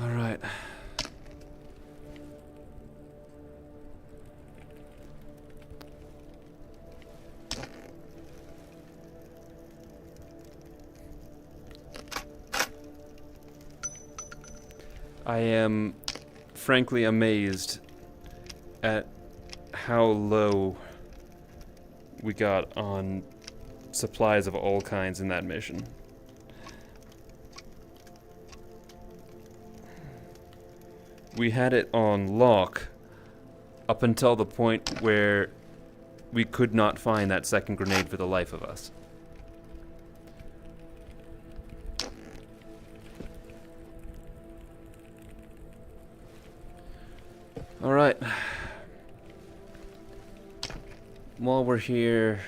All right. I am frankly amazed at how low we got on supplies of all kinds in that mission. We had it on lock up until the point where we could not find that second grenade for the life of us. All right. While we're here,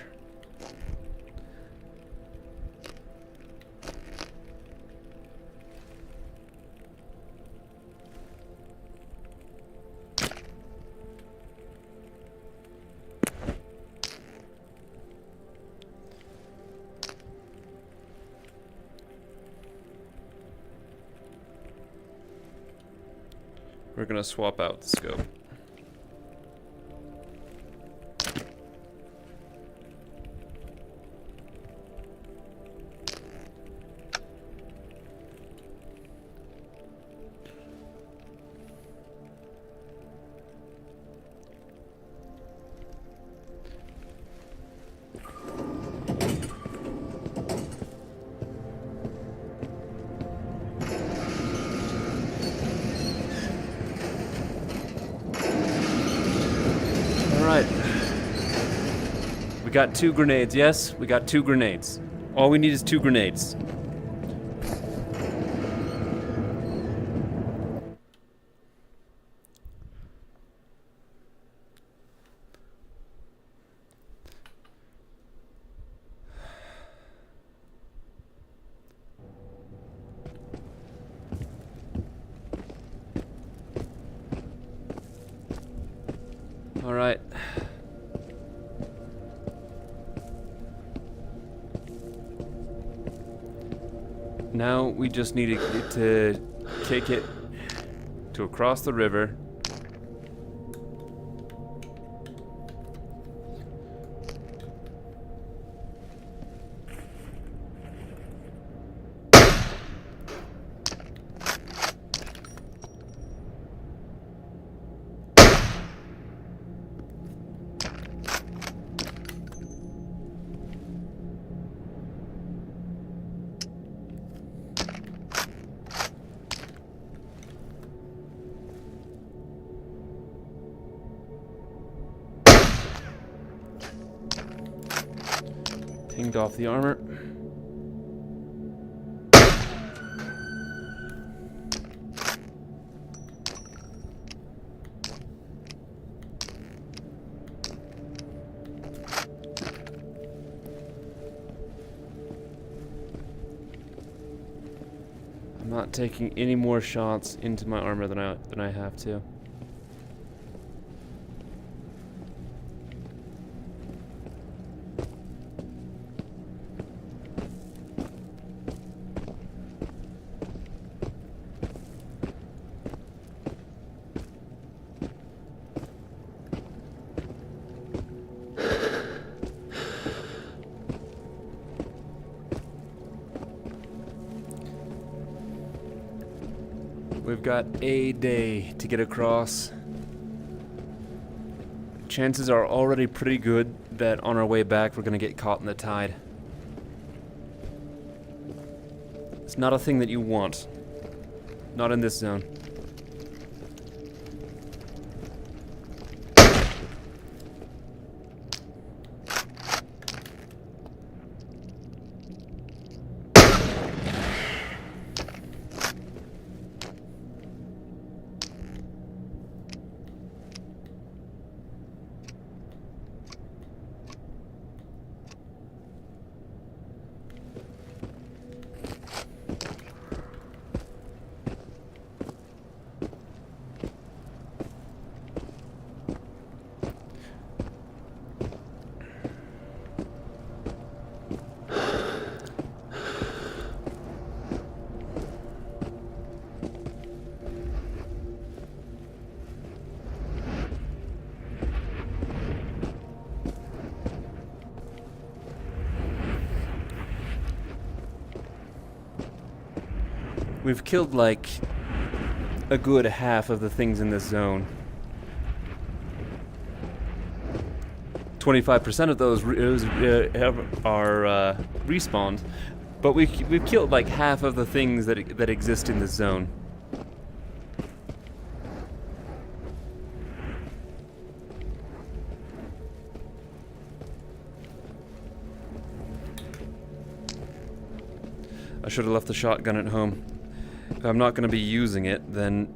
we're gonna swap out the scope. We got 2 grenades, yes? We got 2 grenades. All we need is 2 grenades. All right. Now we just need to kick it to across the river. Pinged off the armor. I'm not taking any more shots into my armor than I have to. We've got a day to get across. Chances are already pretty good that on our way back we're gonna get caught in the tide. It's not a thing that you want. Not in this zone. We've killed like a good half of the things in this zone. 25% of those are respawned, but we've killed like half of the things that exist in this zone. I should have left the shotgun at home. If I'm not going to be using it, then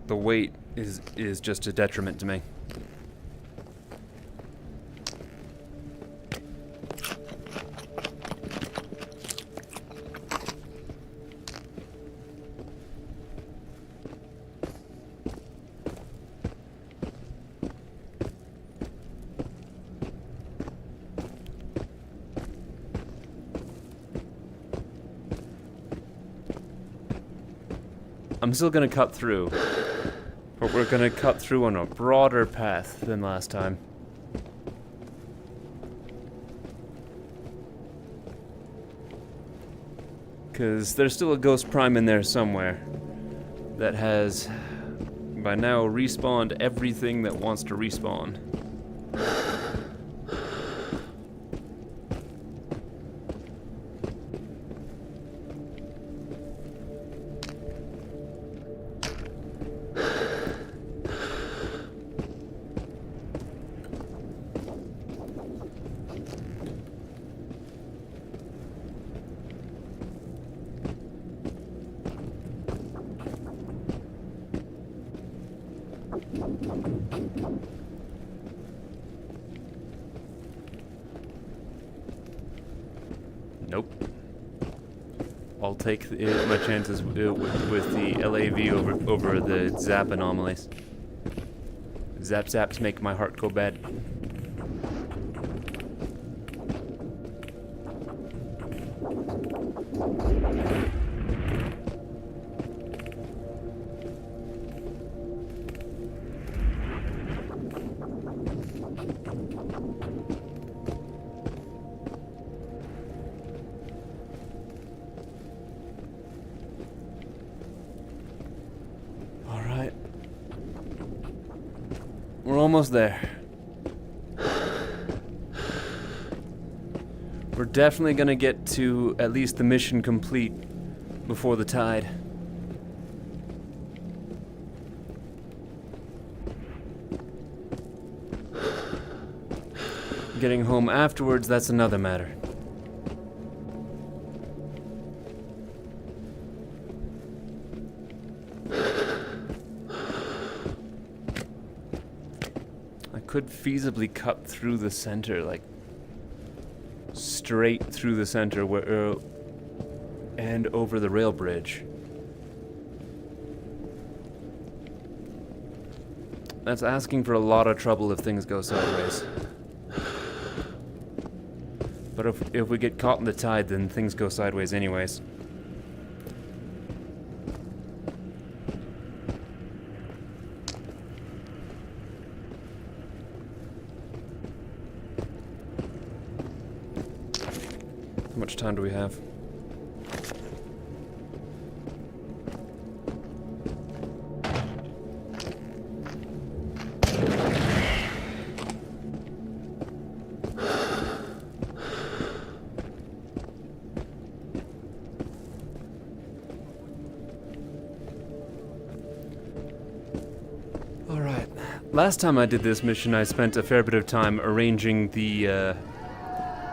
the weight is just a detriment to me. I'm still gonna cut through, but we're gonna cut through on a broader path than last time. Because there's still a Ghost Prime in there somewhere that has, by now, respawned everything that wants to respawn. Nope. I'll take my chances with the LAV over the zap anomalies. Zaps make my heart go bad. almost there. We're definitely gonna get to at least the mission complete before the tide. Getting home afterwards, that's another matter. I could feasibly cut through the center, like straight through the center where, and over the rail bridge. That's asking for a lot of trouble if things go sideways. But if we get caught in the tide, then things go sideways anyways. How much time do we have? Alright. Last time I did this mission, I spent a fair bit of time arranging the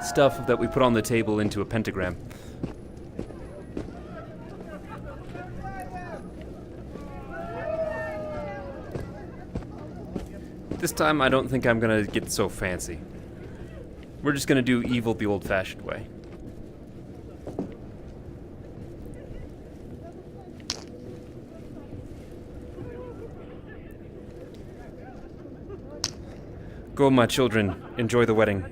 stuff that we put on the table into a pentagram. This time, I don't think I'm gonna get so fancy. We're just gonna do evil the old-fashioned way. Go, my children. Enjoy the wedding.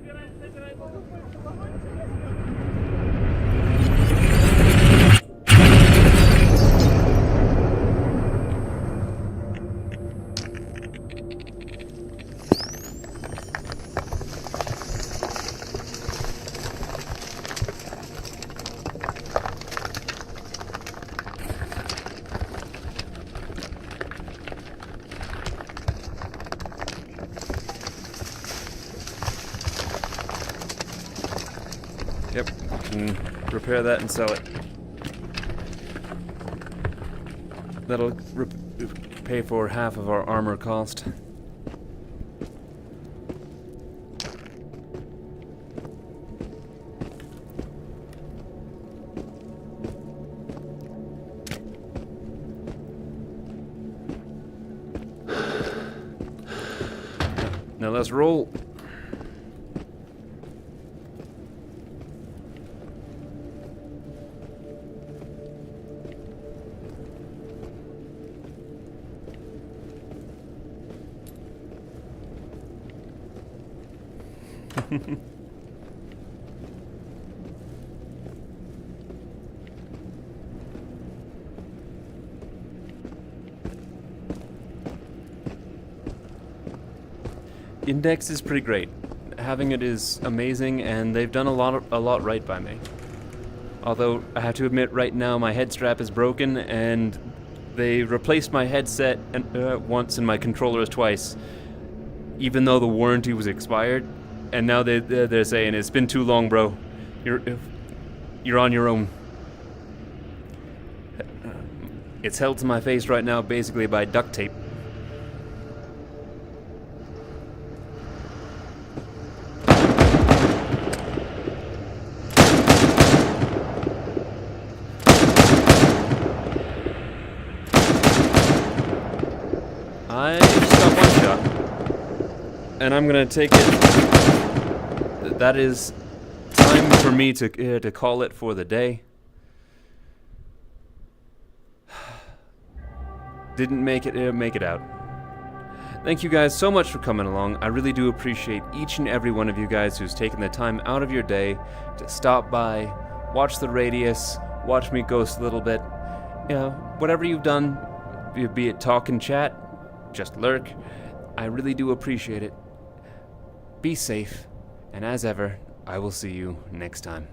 Yep, can repair that and sell it. That'll pay for half of our armor cost. Now let's roll. Index is pretty great. Having it is amazing, and they've done a lot right by me. Although I have to admit, right now my head strap is broken, and they replaced my headset once and my controllers twice, even though the warranty was expired. And now they're saying it's been too long, bro. You're on your own. It's held to my face right now, basically by duct tape. I just got one shot, and I'm gonna take it. That is time for me to call it for the day. Didn't make it out. Thank you guys so much for coming along. I really do appreciate each and every one of you guys who's taken the time out of your day to stop by, watch the Radius, watch me ghost a little bit. You know, whatever you've done, be it talk and chat, just lurk, I really do appreciate it. Be safe, and as ever, I will see you next time.